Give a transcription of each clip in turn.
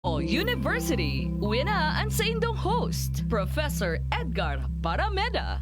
University, winaan sa indong host, Professor Edgar Parameda.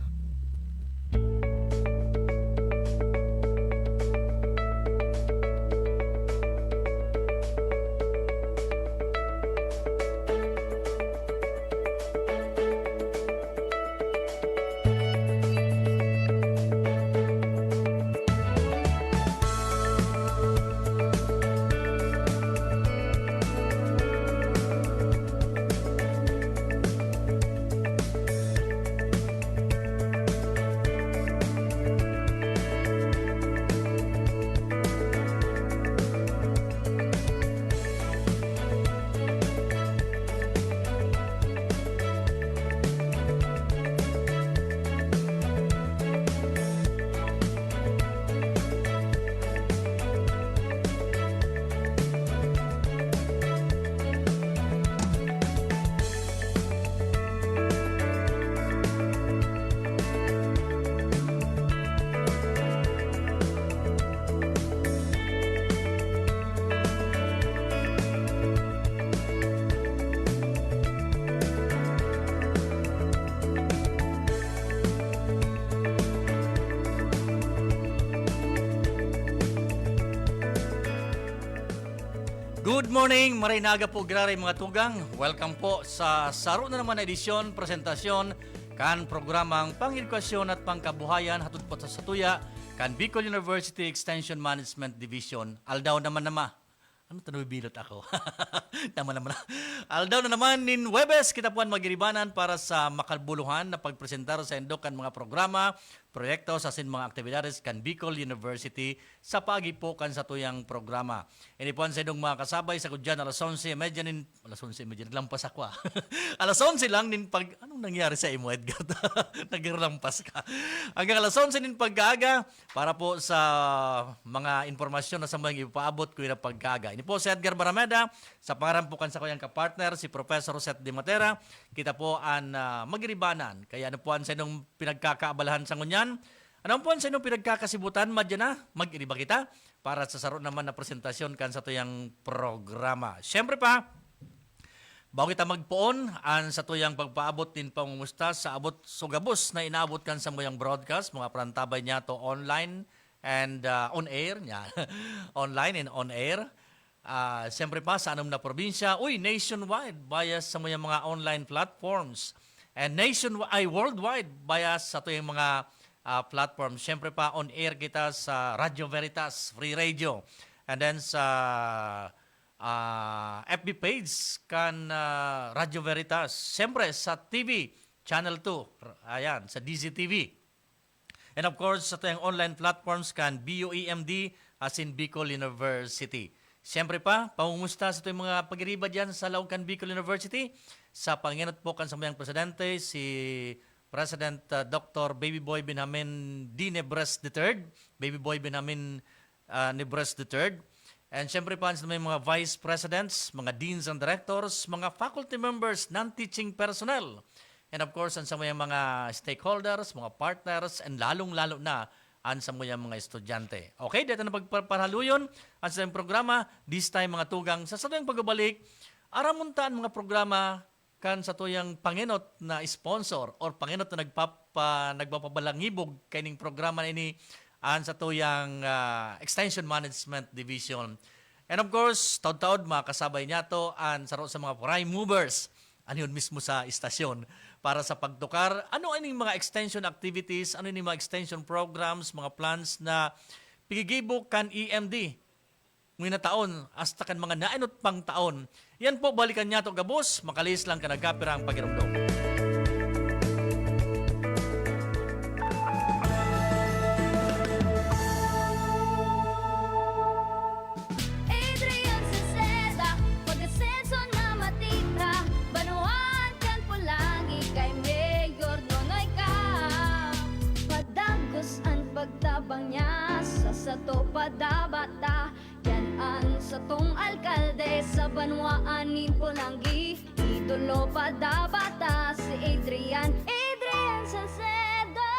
Good morning, marinaga po graray mga tugang. Welcome po sa saro na naman na edisyon, presentasyon kan programang Pang-edukasyon at Pangkabuhayan hatod po sa Satuya kan Bicol University Extension Management Division. Aldaw naman nama. Ano tanong bilot ako? Tama naman. Aldaw na naman nin Webes kita puan magiribanan para sa makabuluhan na pagpresentar sa Endokan mga programa, proyekto sa sin mga aktibidades kan Bicol University sa pagipo kan sa tuyang programa. Ini puan sa idong mga kasabay sa kudyan alas 11:30 nin alas 11:30 naglampas ako. Alas 11 lang nin pag anong nangyari sa imo Edgar? Naglampas ka. Hanggang alas 11 nin pagkaaga para po sa mga informasyon na sa mga ipaabot ko na pagkaaga. Ini po si Edgar Barameda sa pangarampukan sa kanyang kapartner si Professor Seth Di Matera. Kita po ang magiribanan. Kaya ano po ang sa inyong pinagkakaabalahan sa ngunyan? Ano po ang sa inyong pinagkakasibutan? Madya na, mag-iriba kita para sa saro naman na presentasyon kan sa tuyang programa. Siyempre pa, bago kita magpoon, ang sa tuyang pagpaabot din pangumusta sa abot sugabos na inaabot kan sa muyang broadcast, mga prantabay niya to online and on air niya. Online and on air. Siyempre pa sa anong na probinsya, nationwide bias sa mga online platforms and worldwide bias sa tuyang mga platforms. Siyempre pa on air kita sa Radio Veritas Free Radio and then sa FB page kan Radio Veritas. Siyempre sa TV Channel 2, ayan sa DZTV. And of course sa tuyang online platforms kan BUEMD as in Bicol University. Siyempre pa, pangumusta sa itong mga pag-iriba dyan sa Laucan Bicol University. Sa panginat po kan sa mayang presidente, si President Dr. Baby Boy Benjamin D. Nebres III. Baby Boy Benjamin Nebres III. And siyempre pa sa mga vice presidents, mga deans and directors, mga faculty members, non-teaching personnel. And of course, sa mga stakeholders, mga partners, and lalong-lalo na sa mga estudyante. Okay, dito na pagparaluyon ang sa programa. This time mga tugang sa tuyang pagbabalik, aramuntaan mga programa kan sa tuyang panginot na sponsor or panginot na nagpapabalangibog kaning programa na ini sa tuyang Extension Management Division. And of course, taod-taod mga kasabay niya to sa mga prime movers. Ano yun mismo sa istasyon para sa pagtukar. Ano ang mga extension activities, ano yung mga extension programs, mga plans na pigigibok kan EMD. Ngayon na taon, hasta kan mga nainot pang taon. Yan po, balikan niya to gabos, makalis lang ka nagkapira ang pagiramdom. Pagtabang niya sa to padabata yan ang sa tong alkalde sa Banwaan ni Pulangi idolo padabata si Adrian Salcedo.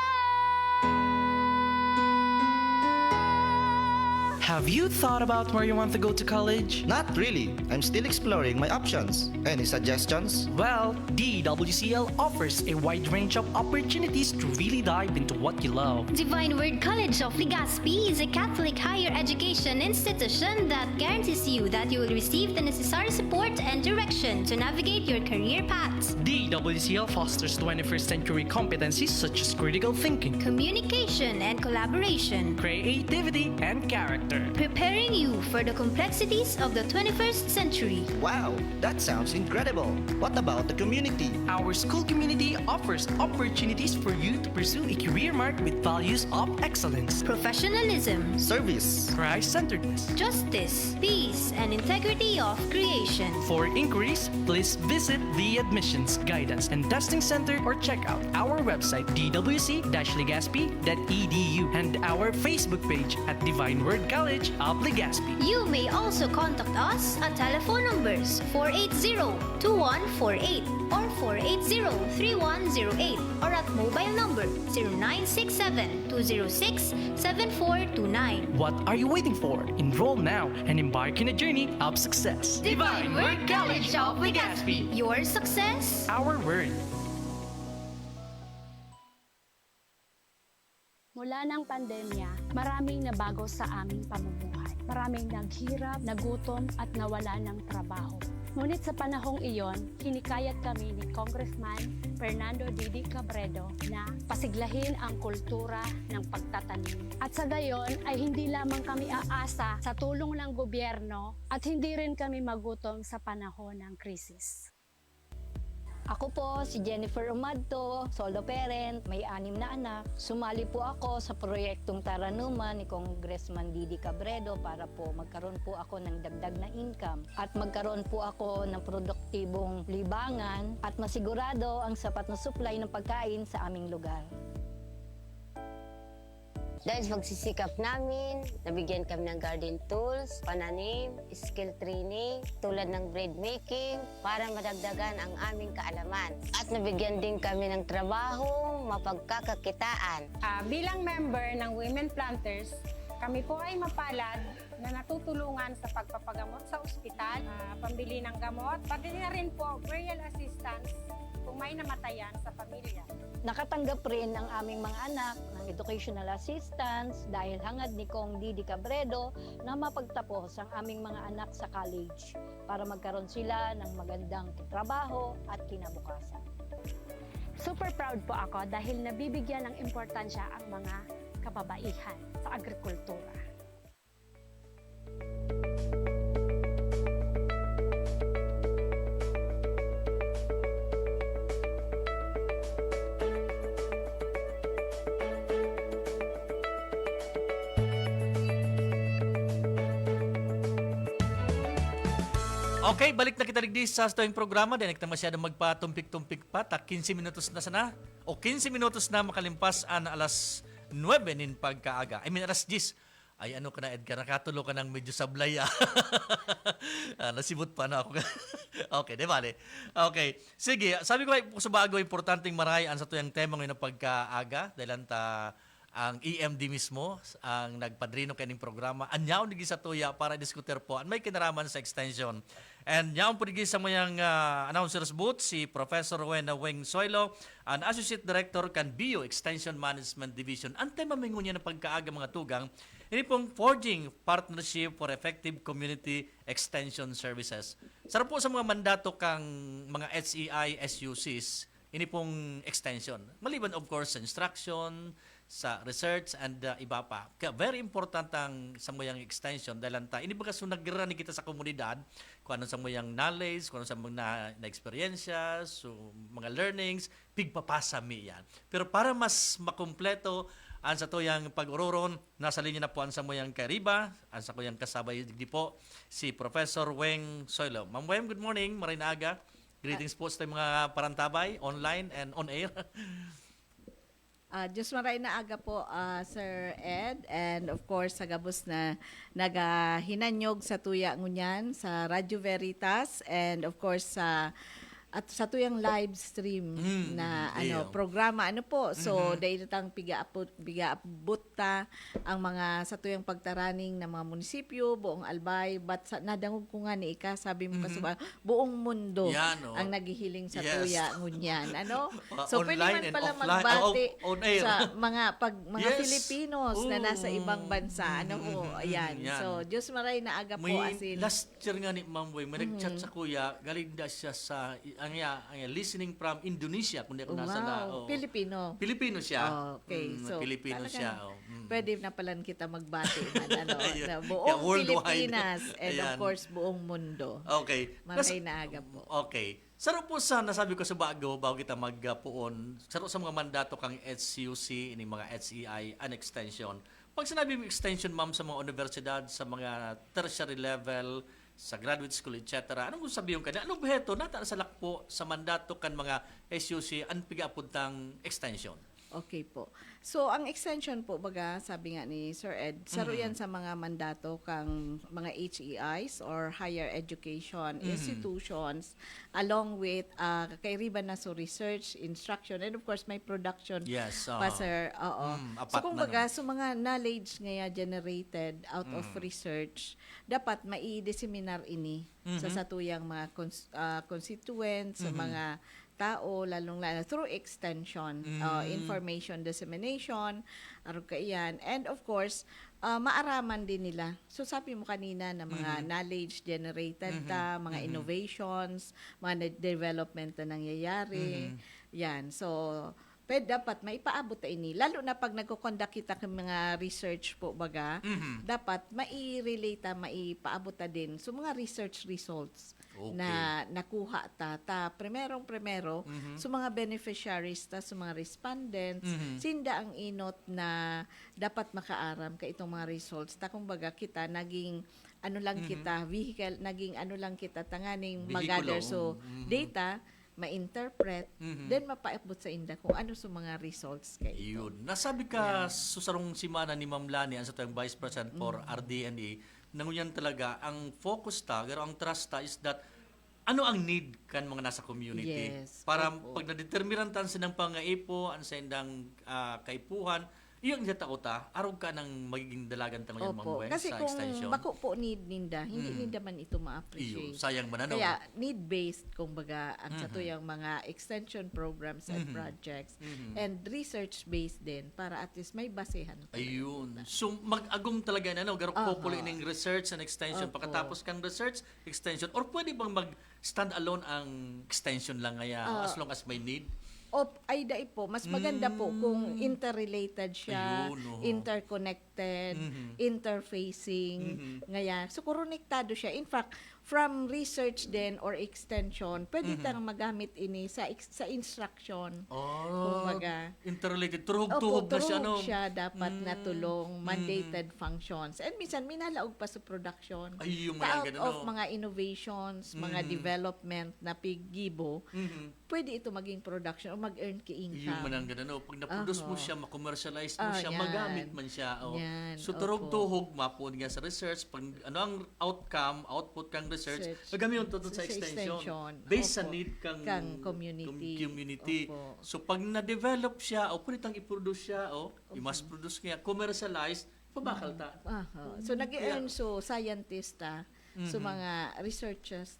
How Have you thought about where you want to go to college? Not really. I'm still exploring my options. Any suggestions? Well, DWCL offers a wide range of opportunities to really dive into what you love. Divine Word College of Legazpi is a Catholic higher education institution that guarantees you that you will receive the necessary support and direction to navigate your career path. DWCL fosters 21st century competencies such as critical thinking, Communication and collaboration, creativity, and character. preparing you for the complexities of the 21st century. Wow, that sounds incredible. What about the community? Our school community offers opportunities for you to pursue a career marked with values of excellence, Professionalism, Service. Christ-centeredness. justice, peace, and integrity of creation. For inquiries, please visit the Admissions, Guidance, and Testing Center or check out our website dwc-legazpi.edu and our Facebook page at Divine Word College of Legazpi. You may also contact us at telephone numbers 480-2148 or 480-3108 or at mobile number 0967-206-7429. What are you waiting for? Enroll now and embark in a journey of success. Divine Word College of Legazpi. Your success, Our word. Mula ng pandemya, maraming nabago sa aming pamumuhay. Maraming naghirap, nagutom at nawala ng trabaho. Ngunit sa panahong iyon, hinikayat kami ni Congressman Fernando Didi Cabredo na pasiglahin ang kultura ng pagtatanim. At sa gayon ay hindi lamang kami aasa sa tulong ng gobyerno at hindi rin kami magutom sa panahon ng krisis. Ako po si Jennifer Umadto, solo parent, may 6 na anak. Sumali po ako sa proyektong Taranuman ni Congressman Didi Cabredo para po magkaroon po ako ng dagdag na income at magkaroon po ako ng produktibong libangan at masigurado ang sapat na supply ng pagkain sa aming lugar. Dahil sa pagsisikap namin, nabigyan kami ng garden tools, pananim, skill training, tulad ng bread making, para madagdagan ang aming kaalaman. At nabigyan din kami ng trabaho, mapagkakakitaan. Bilang member ng Women Planters, kami po ay mapalad na natutulungan sa pagpapagamot sa ospital, pambili ng gamot, pati na rin po burial assistance kung may namatayan sa pamilya. Nakatanggap rin ang aming mga anak ng educational assistance dahil hangad ni Kong Didi Cabredo na mapagtapos ang aming mga anak sa college para magkaroon sila ng magandang trabaho at kinabukasan. Super proud po ako dahil nabibigyan ng importansya ang mga kababaihan sa agrikultura. Okay, balik na kita digdi sa ating programa. Dahil na masyadong magpatumpik-tumpik pa. 15 minutos na sana. O 15 minutos na makalimpas ang alas 9 nin pagkaaga. Alas 10. Ay ano ka na, Edgar, nakatulo ka ng medyo sablay. Nasibot pa na ako. Okay, di bale. Okay, sige. Sabi ko sa bago, importanteng marayaan sa tuyang tema ngayon ng pagkaaga. Dahil ang EMD mismo ang nagpadrino kaning programa. Anyaw nigi sa tuya para diskuter po. May kinaraman sa extension. And yaon po nigi sa mayang announcers booth si Professor Weng Soilo, an Associate Director kan BIO Extension Management Division. Ang tema mingon niya ng pagkaaga mga tugang, ini pong Forging Partnership for Effective Community Extension Services. Sarap po sa mga mandato kang mga HEI, SUCs, ini pong extension. Maliban of course sa instruction, sa research and iba pa. Kaya very important ang samoyang extension dahil ini baga so nagrani kita sa komunidad kung ano samoyang knowledge, kung ano samoyang na-experiensya, so mga learnings, pigpapasa mi yan. Pero para mas makumpleto ang sa tuyang pag-ururon, nasa linya na po ang samoyang kariba, ang sa kuyang kasabay di po si Professor Weng Soilo. Ma'am Weng, good morning, maray na aga. Greetings po sa mga parantabay, online and on air. Diyos maray na aga po, Sir Ed, and of course sa gabos na nagahinanyog sa tuya ngunyan sa Radyo Veritas, and of course sa at sa tuyang live stream na programa po. So dahil tang pigaabot ta ang mga sa tuyang pagtaraning ng mga munisipyo, buong Albay, but nadangog ko nga ni Ika, sabi mo kasuba, buong mundo ang naghihiling sa tuya ngunyan. So pwede man Online and pala offline, magbati on air. sa mga Filipinos na nasa ibang bansa. Ayan. So Diyos maray na aga po May asin. last year nga ni Ma'am Boy, may nag-chat sa kuya, galing da siya sa ang listening from Indonesia kundi ako nasa na. Filipino. Pilipino siya. Okay. So Pilipino talagang siya. Pwede na pala kita magbati man, Ayun. na Yeah, buong worldwide. Pilipinas and of Ayan. course buong mundo. Okay. Maray na aga po. Okay. Saro po sa nasabi ko sa bago kita magpuon. Saro sa mga mandato kang HCUC, ini mga HEI, an extension. Pag sinabi mo extension, ma'am, sa mga universidad, sa mga tertiary level, sa graduate school, etc. Anong gusto sabihin ka na? Ano ba ito? Nata sa lakpo sa mandato kan mga SUC ang pigapuntang extension? Okay po. So, ang extension po, baga, sabi nga ni Sir Ed, saro yan sa mga mandato kang mga HEIs or higher education institutions along with kairiban na so research, instruction, and of course, may production Yes. pa, sir. Oo. Apat So, kung na, baga, so mga knowledge nga generated out of research, dapat mai-disseminar ini sa satuyang mga constituents, sa mga tao, lalong-lalo through extension, information dissemination, aron kaiyan. And of course, maaraman din nila. So sabi mo kanina na mga knowledge generated mga innovations, mga development na nangyayari. Yan. So, dapat maipaabot ini. Lalo na pag nagko-conduct kita ng mga research po baga, dapat mai-relate, maipaabot din. So, mga research results na nakuha primero sa mga beneficiaries sa mga respondents sinda ang inot na dapat makaaram ka itong mga results kung baga kita naging kita vehicle naging kita tanganing mag-gather so data ma-interpret then mapaabot sa inda kung ano sa mga results kay ito. Yun. Nasabi ka susarong simana ni Ma'am Lani ang sa tayong Vice President for RD&E nangunyan talaga ang focus pero ang trust is that ano ang need kan mga nasa community para pag nadeterminan tan sinang pangaipo ang sa indang kaipuhan yung ta arog ka ng magiging dalagan tanong yan Ma'am Gwen kasi sa kung extension. bako po need ninda hindi ninda man ito ma-appreciate. Sayang man Kaya need-based kung baga ang sa tuyang mga extension programs and projects and research-based din para at least may basehan. Ayun. So mag-agum talaga na garok populi ning research and extension pagkatapos kang research extension or pwede bang mag-stand alone ang extension lang as long as may need? Ay dai po, mas maganda po kung interrelated siya, interconnected, interfacing, ngaya. So, konektado siya. In fact, from research din or extension, pwede tang magamit ini sa instruction. Kumbaga, interrelated. Tuhog-tuhog na siya, tuhog siya dapat natulong, mandated functions. And minsan, minalaog pa sa production. Ay, yung Out mga of mga innovations, mga development na pigibo, pwede ito maging production o mag-earn ka income. Yung manang ganun. Pag na-produce mo siya, ma-commercialize mo siya, yan. magamit man siya. Yan, So, turog-tuhog, mapun nga sa research. Pag ano ang output kang research, magamit yung sa extension. Based sa need kang community. Opo. So, pag na-develop siya, o pwede tang i-produce siya, i-mass produce kaya, commercialize, pabakal ta. So, nag-earn scientist so mga researchers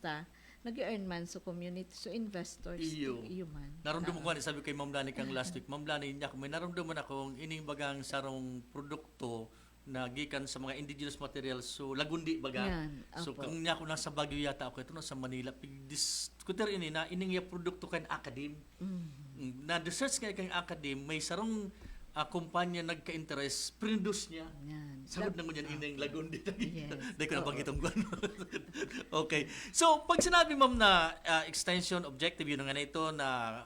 nag-earn man so community, so investors, iyo man. Naramdaman ko, sabi kay Ma'am Lani kang last week, Ma'am Lani, may naramdaman akong ining bagang sarong produkto na gikan sa mga indigenous materials, so lagundi baga. Yan, So opo. kung niya ako nasa Baguio yata ako ito sa Manila, pigdiskuter ini na ining ya produkto kan academe. Na research kay kang academe, may sarong kumpanya nagka-interest, produce niya. Yan. Sabot na mo yan, ining lagundi. Yes. Dahil ko na bang itong gano'n. Okay. So, pag sinabi, ma'am, na extension objective, yun nga na ito, na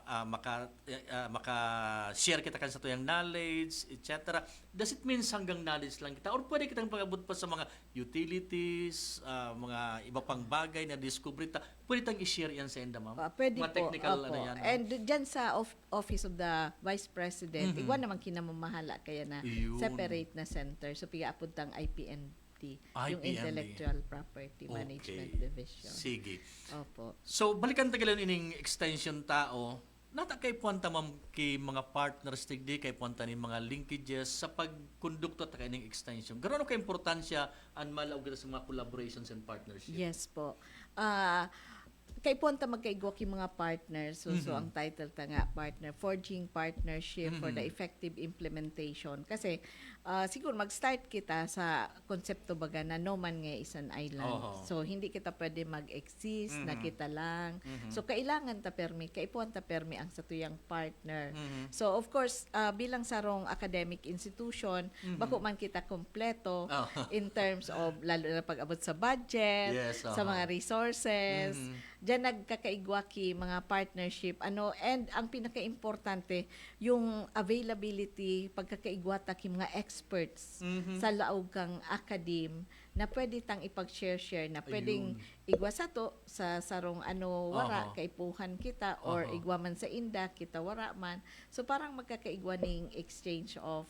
maka-share kita kan sa tuyang knowledge, etc. Does it means hanggang knowledge lang kita? Or pwede kitang pag-abot pa sa mga utilities, mga iba pang bagay na discovery ta? Pwede tang i-share yan sa enda, ma'am? Pwede mga po. technical, Opo. ano yan. And dyan sa Office of the Vice President, iwan naman kinamamahala kaya na Iyon. separate na center. So, pigaapod tang IPN yung IPMD. Intellectual Property Management Division. Sige. Opo. So, balikan tagalon ining extension tao, nata kay puwanta ma'am kay mga partners tigdi, kay puwanta ni mga linkages sa pagkondukto at ining extension. Gano'n ka importansya ang malaog sa mga collaborations and partnerships? Yes po. Kay punta magkaigwa ki mga partners. So ang title ta nga, partner, forging partnership for the effective implementation. Kasi siguro mag-start kita sa konsepto baga na no man nga is an island. So hindi kita pwede mag-exist na kita lang. So kailangan ta permi, kaipuan ta permi ang satuyang partner. So of course, bilang sarong academic institution, bako man kita kompleto in terms of lalo na pag-abot sa budget, sa mga resources. Diyan nagkakaigwa ki mga partnership and ang pinaka-importante yung availability pagkakaigwa ta ki mga experts sa laog kang academe na pwede tang ipag-share na pwedeng igwa sa to sa sarong wara kaipuhan kita or igwa man sa inda kita wara man, so parang magkakaigwa ning exchange of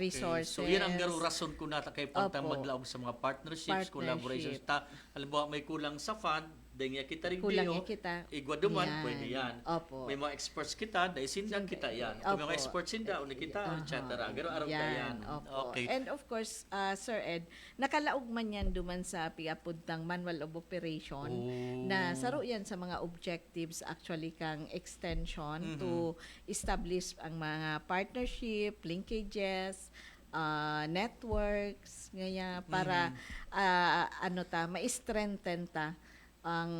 resources. So yan ang garo rason ko nata kay pantang maglaog sa mga partnerships, collaborations ta halimbawa may kulang sa fund dahil kita rin kulang kita. Igwa duman, pwede yan. Opo. May mga experts kita, dahil sindang kita yan. Kung may mga experts sinda, una kita, etc. Garo araw ka yan. Opo. Okay. And of course, Sir Ed, nakalaog man yan duman sa piapuntang manual of operation na saro yan sa mga objectives actually kang extension to establish ang mga partnership, linkages, networks, ngaya para ma-strengthen ta ang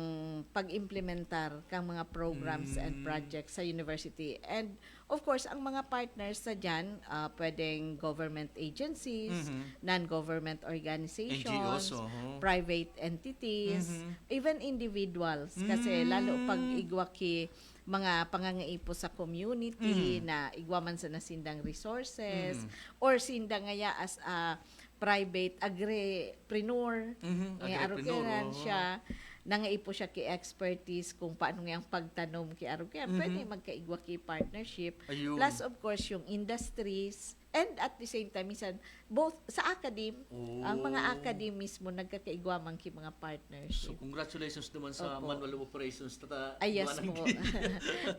pag-implementar kang mga programs and projects sa university. And of course, ang mga partners sa dyan, pwedeng government agencies, non-government organizations, NGOs, private entities, even individuals. Kasi lalo pag igwaki mga pangangaipo sa community na igwaman sa nasindang resources or sinda ngaya as a private agripreneur, arukeran siya, nangaipo siya ki expertise kung paano nga ang pagtanom ki arukeran, pwede magkaigwa ki partnership. Ayun. Plus of course yung industries and at the same time minsan both sa academe, ang mga academe mismo nagkakaigwa man ki mga partnership. So congratulations naman sa manual of operations yes po.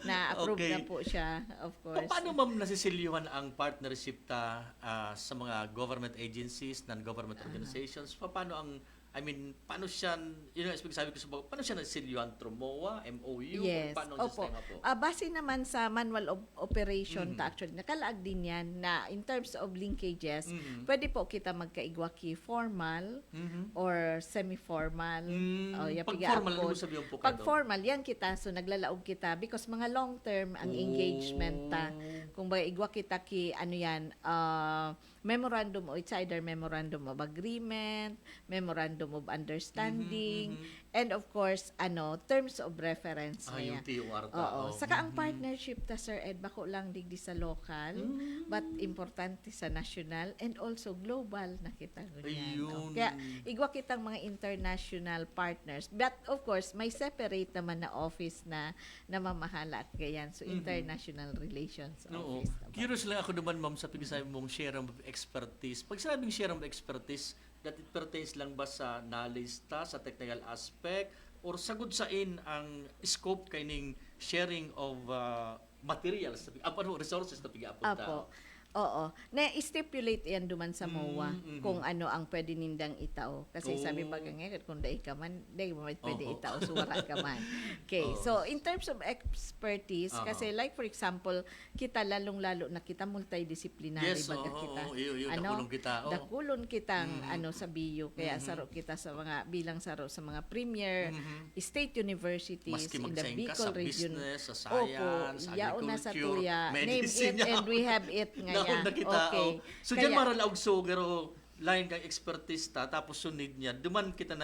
Na-approve na po siya, of course. Paano ma'am nasisilyuhan ang partnership sa mga government agencies, non-government organizations? Paano paano siya, yun ang sabi ko sa bago, paano siya nasisilyuhan? Through MOA, MOU? Yes. Paano Opo. Base naman sa manual of operation actually, nakalaag din yan na in terms of linkages, pwede po kita magkaigwa ki formal or semi-formal. Pag formal, ano mo sabihin po Pag formal, yan kita, so naglalaog kita because mga long-term ang engagement ta. Kung ba igwa kita ki, memorandum, it's either memorandum of agreement, memorandum of understanding, and of course, terms of reference. Yung TOR ta. Oo. Saka ang partnership ta, Sir Ed, bako lang digdi sa local, but importante sa national and also global na kita. Ayun. Kaya, igwa kitang mga international partners. But of course, may separate naman na office na namamahala at gayan. So, international relations office. Curious lang ako naman, ma'am, sa pagsasabi mong share of expertise. Pag sinabing share of expertise, that it pertains lang ba sa knowledge sa technical aspect, or sagud sain ang scope kaining sharing of materials, resources na piga-apon ta? Oo. Na-stipulate yan duman sa MOA kung ano ang pwede nindang itao. Kasi sabi pa ngayon, kung daig ka man, daig mo pwede itao, so wala ka man. Okay. So, in terms of expertise, kasi like for example, kita lalong-lalo na kita multidisciplinary baga kita. Dakulon kita. Dakulon kitang sa BU. Kaya saro kita sa mga, bilang saro sa mga premier state universities Maski in the Bicol sa region. business, sa science, yaon na sa agriculture, tuya. Name medicine. it and we have it ngayon. Na kita. Okay. So diyan maralaog so garo lain kang expertise tapos sunod niya duman kita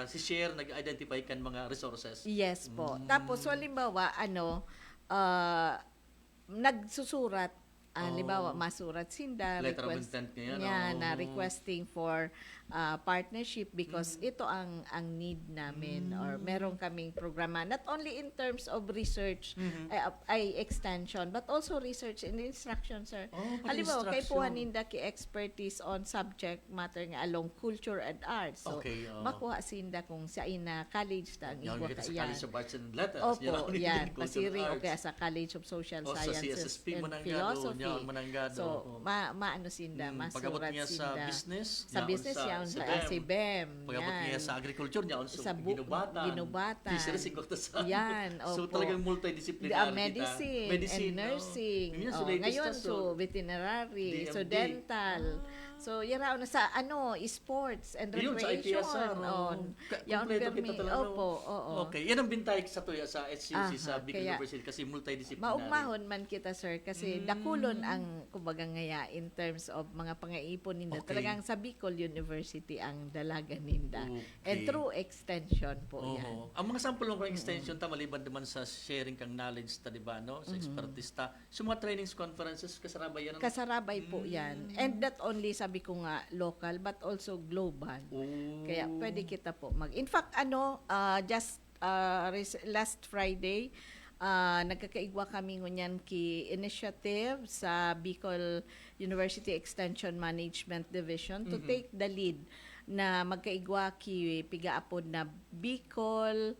share nag-identify kan mga resources. Yes po. Tapos halimbawa nagsusurat halimbawa masurat sinda letter of intent niya na requesting for partnership because ito ang need namin or meron kaming programa not only in terms of research ay extension but also research and instruction, sir. Halimbawa kay puhaninda ki expertise on subject matter nga along culture and arts, so makuha sinda kung sa ina college ta ang Yan, kita sa yan. College of Arts and Letters. Opo, yan. Culture Pasiri and o kaya Arts. sa College of Social O, sa Sciences CSSP and Manangado, Philosophy. yan, Manangado. So, maano sinda, Pag-abot masurat niya sa sinda. business, Sa business, yan, sa si BEM. Pag-abot niya sa agriculture, niya sa ginubatan. Ginubatan. Fisheries, sigurta sa Yan, So, opo. talagang multidisciplinary Medicine, Medicine, and nursing. Yun, so Oh, latest ngayon, na, so veterinary, so DMD. dental. So, yaraw na sa sports and Yun, sa recreation. IPSR. Yaon Kompleto permi. kita talaga. Opo, oo. Okay, yan ang bintay sa tuya sa SUC, sa Bicol kaya- University kasi multidisciplinary. Maugmahon man kita, sir, kasi dakulon ang kumbaga ngaya in terms of mga pangaipon ninda. Okay. Talagang sa Bicol University ang dalagan ninda. Okay. And through extension po yan. Oo. Ang mga sample ng extension ta maliban naman sa sharing kang knowledge ta, di ba, no? Sa expertise ta. So mga trainings, conferences, kasarabay yan. Kasarabay po yan. And not only, sabi ko nga, local, but also global. Kaya pwede kita po in fact, just last Friday, nagkakaigwa kami ngunyan ki initiative sa Bicol University Extension Management Division to take the lead na magkaigwa ki pigaapod na Bicol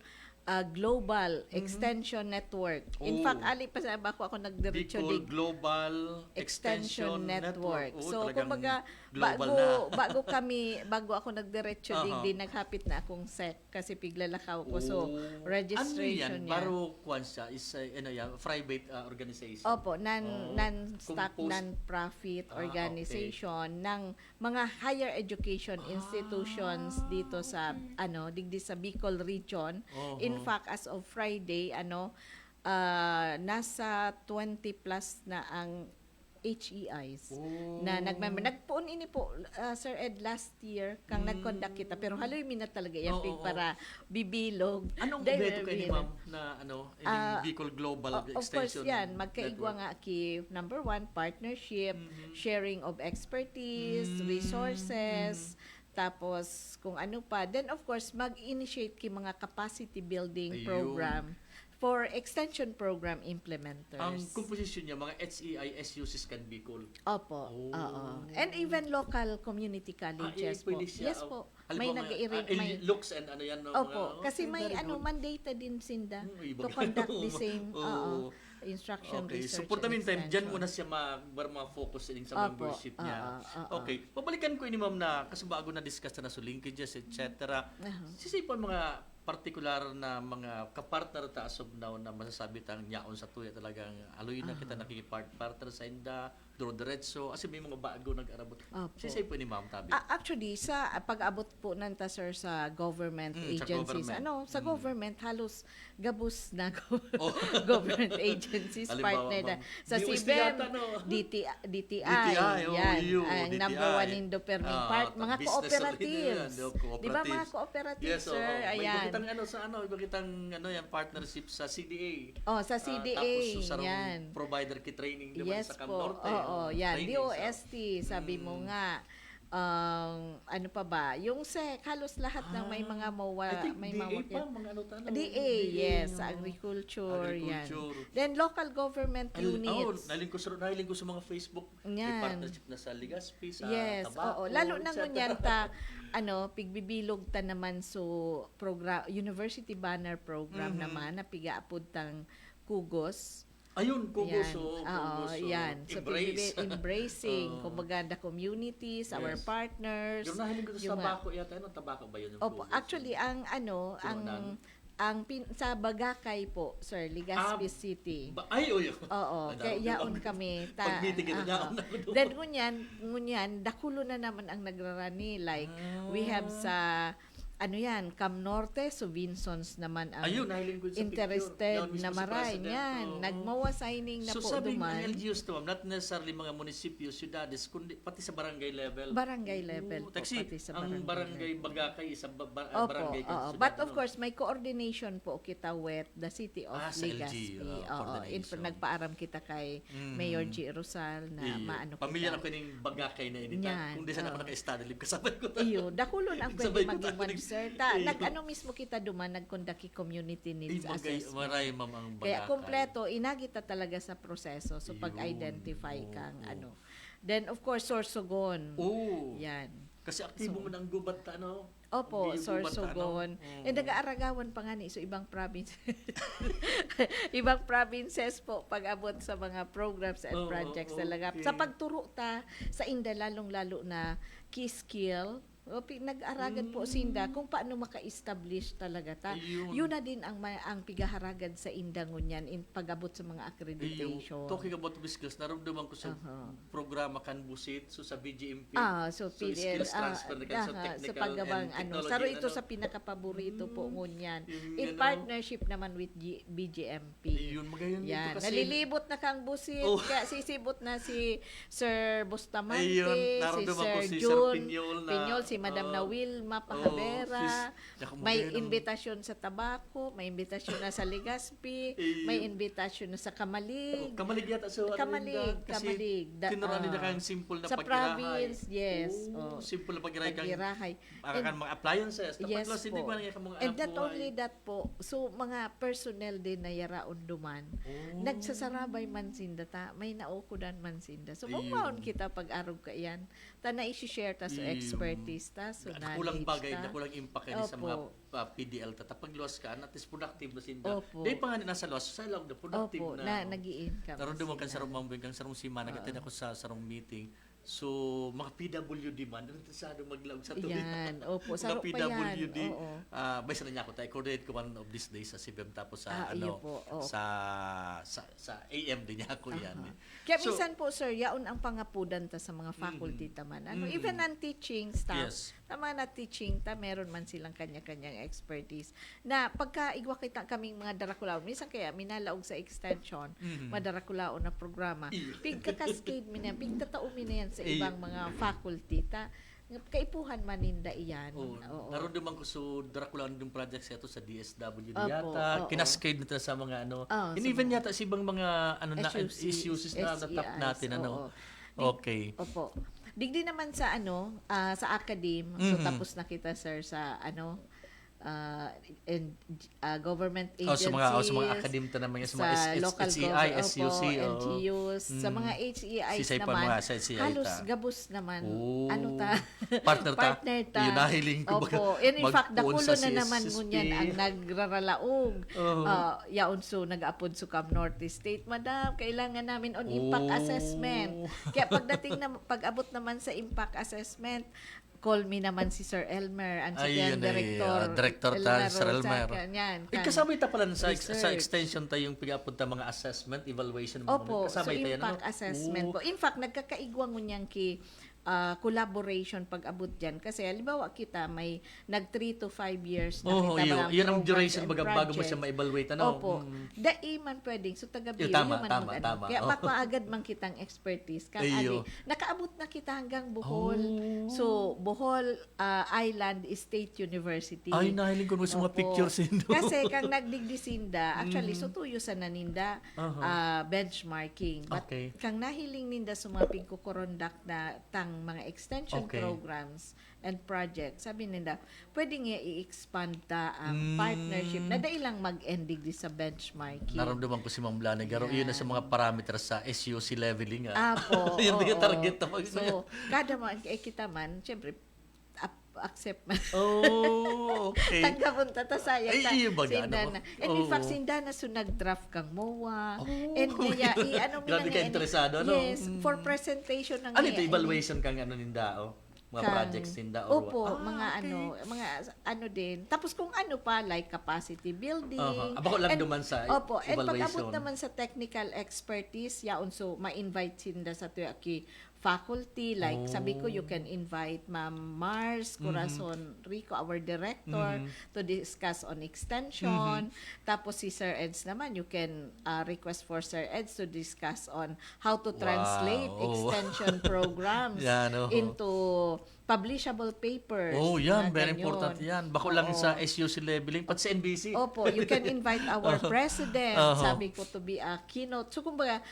Global Extension Network. In fact, ali pa sa ako nagdiretso Bicol dig Global Extension Network. So, talagang kumbaga, global bago ako nagdiretso din naghapit na akong SEC kasi piglalakaw ko. So, registration ano yan? niya. Baro kwan siya is private organization. Opo, non-stock, Compose- non-profit organization ng mga higher education institutions dito sa digdi sa Bicol region. In fact, as of Friday, nasa 20 plus na ang HEIs na nagpuon ini po Sir Ed last year kang nag-conduct kita pero haloy mina talaga yan para bibilog. Anong beto kay ni ma'am na in Bicol Global Of course Extension yan, magkaigwa Network? nga ki number 1, partnership, sharing of expertise, resources, tapos kung ano pa. Then of course, mag-initiate ki mga capacity building Ayun. program for extension program implementers. Ang composition niya, mga HEI, SUCs can Bicol. Opo, oo. And even local community colleges po. pwede siya. Yes po. Halimbawa, May nag-i-rate, may... looks and yan. No, Opo, kasi may very good. mandate din sinda Iba to ka. conduct the same Oo. instruction, Okay, research, so for the and meantime, dyan extension. muna siya mag-focus din sa Opo, membership niya. oo. Okay, pabalikan ko ini ma'am na kasi bago na discuss na so linkages, etc. Sisipon mga particular na mga kapartner ta as of now na masasabi tang nyaon sa tuya talagang aloy na kita nakikipart-partner sa inda, duro-diretso, kasi may mga bago nag-arabot. Opo. Sisay po ni ma'am Tabi. Actually, sa pag-abot po nanta sir sa government Sa agencies, government. sa government halos gabus na government agencies Halimbawa, partner na. ma'am, Sa DOST CBEM, yata, no? DTI, oh, yan, EU, ang DTI. number one indo perming part, mga business cooperatives. ulit yan, Di ba mga cooperatives, yes, sir? May Ayan. ibang kitang yan partnership sa CDA. Sa CDA, tapos sa yan. provider ki training naman Yes sa Cam po. Norte. Oo, yan. Training, DOST, sabi mo nga. Ano pa ba? Yung SEC, halos lahat ng may mga I think may DA mga pa, mga DA, yes, sa agriculture, yan. Then local government units. Nahiling ko sa mga Facebook. May Yan. partnership na sa Legazpi, sa Yes, Tabaco. oo. Lalo na etc. ngunyan ta, pigbibilog ta naman so program, university banner program naman, na pigaapod tang Kugos. Ayun, Kugos. Yan. Kugos. Yan. So, Embrace. embracing, kumbaga, the communities, our Yes. partners. Yung nahiling ko sa yung, Tabaco yata. Anong Tabaco ba yun? Yung Opo, Kugos? actually, sa Bagakay po, sir, Legazpi City. Oo, kaya yaon kami. Pag-meeting ito, yaon na doon. Then, ngunyan, dakulo na naman ang nagrarani. Like, we have sa ano yan, Cam Norte, so Vinsons naman ang Ayun, nahiling ko sa interested picture. Yan, mismo na si maray President. niyan. Oo. Nagmawa signing na So po sabing duman. ang LGUs to, ma'am, not necessarily mga munisipyo, syudades, kundi pati sa barangay level. Barangay level po, Taxi, pati sa ang barangay barangay level. Bagakay, isang Opo, barangay oo. syudad, But of ano? course, may coordination po kita with the City of Sa Legazpi. LG, coordination. Nagpaaram kita kay Mayor G. Rosal na Iyo. maano Pamilyar kita. ako ng Bagakay na inita. Yan, Kung di sana ako oo. naka-study leave, kasabay ko. Iyo, dakulon ang pwede Sabay ko maging tayo. one sir. Iyo. Nag-ano mismo kita duman, nagkondaki community needs assessment. Maray, ma'am, ang Bagakay. Kaya kompleto, inagita talaga sa proseso. So, Yun. pag-identify Oo, kang oo. ano. Then, of course, Sorsogon. Oo. Yan. Kasi aktibo mo ng gubat, ano? Opo, Hindi yung gubat, Sorsogon. ano? Nag-aaragawan pa nga ni. So, ibang province. ibang provinces po pag-abot sa mga programs and Oo, projects oo, talaga. okay. Sa pagturo ta sa inda, lalong-lalo na key skill, nag-aragan po sinda kung paano maka-establish talaga ta. Ayun. Yun na din ang pigaharagad sa indangon yan in pag-abot sa mga accreditation. Talking about the skills, naramdaman ko sa Uh-huh. programa kan busit so sa BGMP. So PDL, skills transfer na kayo sa sa technical paggabang and ano. technology, Saro ito ano? sa pinakapaborito po ngunyan. Yung In ano, partnership naman with BGMP. Yun, magayon Yan, dito kasi. nalilibot na kang busit. Oh. Kaya sisibot na si Sir Bustamante, Ayun, si naramdaman Sir ko si Sir June, Pinyol si Madam na Wilma sis- Pahabera. naku, May magayon ang- invitasyon sa Tabako, may invitasyon na sa Legazpi, Ayun. may invitasyon na sa Kamalig. Kamalig yata so Kamalig, Kamalig. Tinuruan nila kang simple na sa paggirahay. province, yes. Oh, Oh. simple na paggirahay kang Paggirahay. makakan mga appliances. Tapos Yes plus, hindi po. pa nga mga And anak not buhay. only that po, so mga personnel din na yaraon duman, nagsasarabay man sinda ta, may naukudan man sinda. So, Ayun. maun kita pag-arog ka yan, ta na isi-share ta so Ayun. expertise ta, so Nakulang knowledge bagay, ta. nakulang impact ni sa mga Opo. PDL ta. Tapag luwas ka, at least productive na sinda. Opo. Dahil pa nga nasa luwas, sa loob na productive Opo, na. nag-i-income. Naroon kang sila. sarong mambing, kang sarong sima, nag-attend ako sa sarong meeting. So, mga PWD man, interesado maglaog sa tuloy. Yan, opo, Mga sarap pa yan. PWD. Oo. Baysa na niya ako tayo. Coordinate ko one of these days sa CBM tapos sa iyo po, oo. sa AM din niya ako yan. Kaya So, minsan po, sir, yaon ang pangapudan ta sa mga faculty taman. Ano, even ang teaching staff, Yes. tama na teaching ta, meron man silang kanya-kanyang expertise. Na pagka igwa kita kaming mga darakulaon, minsan kaya minalaog sa extension, madarakulaon na programa, pigka-cascade mi na, pigtatao mi na yan sa ibang mga faculty ta. Kaipuhan maninda iyan. Oo. naroon naman ko so Dracula yung project sa ito sa DSWD Opo, yata. oo. Kinaskade nito sa mga ano. Oo, and sa even yata sa ibang mga ano na issues na SEIs, natap natin ano. oo. Okay. Opo. Digdi naman sa ano, sa academe, so tapos na kita sir sa ano, and government agencies. Sa mga academia naman sa mga local HEI, government, SUC, LGUs, sa mga HEIs Sisay pa naman, mga sa HEI halos ta. gabos naman. Oh. Ano ta? Partner ta. Yun, nahiling ko Opo. baga And in fact, mag-puon dakulo sa na naman CSSP. ngunyan ang nagraralaog. Oo. Yaon so nag-apod sa Cam Norte State, Madam, kailangan namin on impact Oh. assessment. Kaya pagdating na pag-abot naman sa impact assessment, call me naman si Sir Elmer, ang Ayun, Director. Director ta, Sir Elmer. Yan, Kasabay ta pala sa research. extension tayong pigapod ta mga assessment, evaluation. Opo, so kasabay tayo, impact assessment po. In fact, nagkakaigwang ngunyan ki collaboration pag-abot dyan. Kasi halimbawa kita may nag 3 to 5 years na kita mga yun ang programs duration and baga bago mo projects. siya ma-evaluate ano. Opo. Dai man pwedeng so taga Yo, BIO tama, man tama, mag-ano. tama. Kaya Oo. maagad man kitang expertise kan Iyo. nakaabot na kita hanggang Bohol. Oh. So Bohol Island State University. Ay, nahiling ko sa mga Opo. pictures indo. Kasi kang nagdigdisinda, actually so tuyo sa naninda benchmarking. But Okay. kang nahiling ninda sa mga pigkukorondak na tang mga extension Okay. programs and projects, sabi ninda, pwede nga i-expand ta ang partnership na dahil lang mag-endig di sa benchmarking. Naramdaman ko si Ma'am Lani Garo, yun na sa mga parameters sa SUC leveling. Apo. Yun oo. yung target na mag So, kada man, kita man, syempre, accept man. Oh, okay. Tanggapon ta sayang ta. Ay, iyo baga, Sindana. ano? And in fact, Oo. sindana so nag-draft kang MOA. Oh, And kaya, ano grabe ka interesado, ano? Yes, for presentation ng Ano ito, evaluation kang ano nindao? Mga projects ninda or Opo, what? mga ano din. Tapos kung ano pa, like capacity building. Abako lang And- duman sa Opo, and evaluation. pag-abot naman sa technical expertise, yaon so ma-invite sinda sa tuya ki faculty. Like, sabi ko, you can invite Ma'am Mars Corazon Rico, our director, to discuss on extension. Tapos si Sir Eds naman, you can request for Sir Eds to discuss on how to translate extension programs into publishable papers. Yan. na Very ganyan. important yan. Bako lang sa SUC leveling, pati sa NBC. Opo, you can invite our president, sabi ko, to be a keynote. So, kumbaga,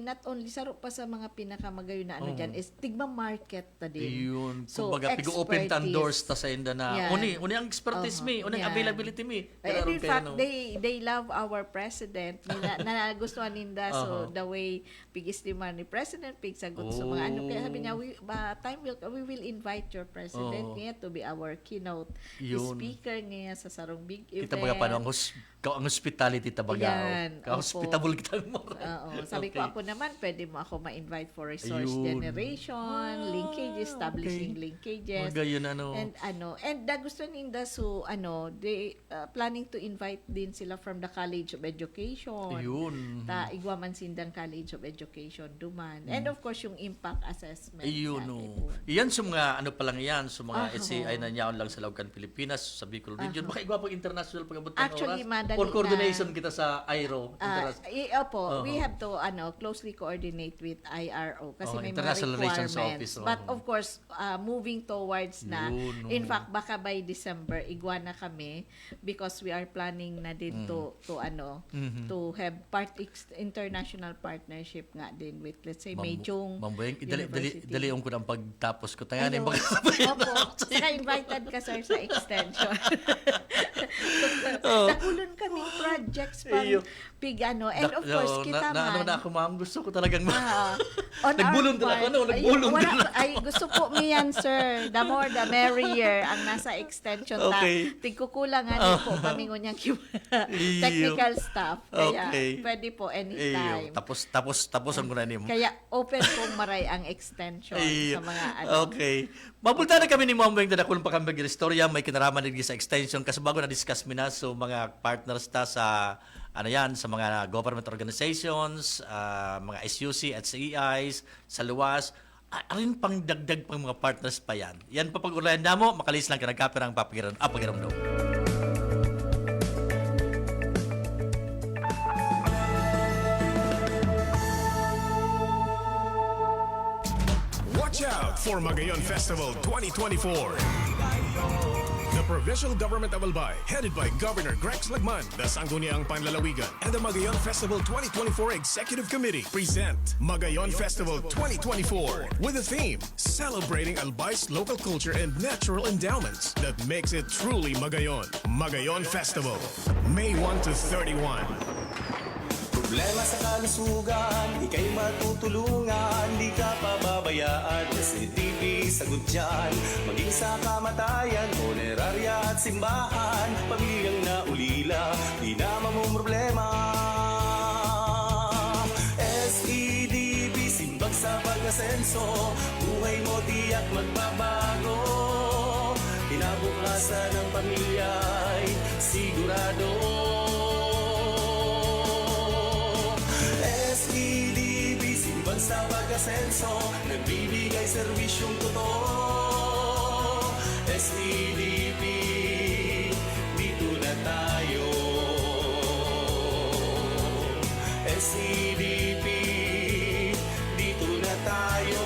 not only, saro pa sa mga pinakamagayon na dyan, is tigma market ta din. Yun. So, Kumbaga, pigo-open tan expertise. doors ta sa inda na, Yan. uni ang expertise mi, uni ang Yan. availability mi. And in fact, they love our president. Na gustuhan ninda. So, the way pigis ni President, pigsagot sa mga ano. Kaya sabi niya, we will invite your president niya to be our keynote speaker niya sa sarong big event. Kita baga paano ang hospitality tabaga. Yan. Ka-hospitable kita mo. Sabi ko, ako naman, pwede mo ako ma-invite for resource generation, linkages, establishing linkages. Magayon And gusto ninda, so, they planning to invite din sila from the College of Education. Ayun. Igwaman sindang College of Education duman. And of course, yung impact assessment. Ayun, Iyan sa mga, pa lang yan, sa mga SCI na niyaon lang sa Laucan, Pilipinas, sa Bicol Region. Baka igwa pag international pag-abot ng Actually, oras. madali Or coordination kita sa IRO. Opo, we have to closely coordinate with IRO kasi may mga International Relations requirements. Office. But of course, moving towards na, Yun, in fact, baka by December, igwa na kami because we are planning na din to have international partnership nga din with, let's say, Mejong Mamboyeng, University. daliong ko ng pagtapos ko. Tayo Ayun. Opo, saka invited ka, sir, sa extension. Nakulon kaming projects pang pigano. And of course, kita man. Na ako, ma'am, gusto ko talagang On nagbulon our din ako, part, nagbulon din ako. Ay, gusto po miyan, sir. The more, the merrier ang nasa extension Okay. Tigkukulangan po kami ngunyang technical staff. Kaya, pwede po anytime. Tapos ang muna niyo. Kaya, open pong maray ang extension sa mga Okay. Mabulta na kami ni Ma'am Beng, dadakulong pa kami ng may kinaraman din sa extension kasi bago na-discuss mi na so mga partners ta sa sa mga government organizations, mga SUC at CEIs, sa luwas, arin pang dagdag pang mga partners pa yan. Yan pa pag-ulayan na mo, makalis lang kinagkapir ang pagiram daw. Watch out for Magayon Festival 2024. The Provincial Government of Albay, headed by Governor Grex Lagman, the Sangguniang Panlalawigan, and the Magayon Festival 2024 Executive Committee present Magayon Festival 2024 with the theme Celebrating Albay's local culture and natural endowments that makes it truly Magayon. Magayon Festival, May 1 to 31. Problema sa kalusugan, ika'y matutulungan, di ka pababayaan. SCTV, sagot dyan, maging sa kamatayan, punerarya at simbahan, pamilyang naulila, di na mamumroblema. SEDB, simbag sa pag-asenso, buhay mo tiyak magbabago. Kinabukasan ng pamilya'y sigurado. SEDB, simbang sa pag-asenso, nagbibigay serbisyong totoo. SEDB, dito na tayo. SEDB, dito na tayo.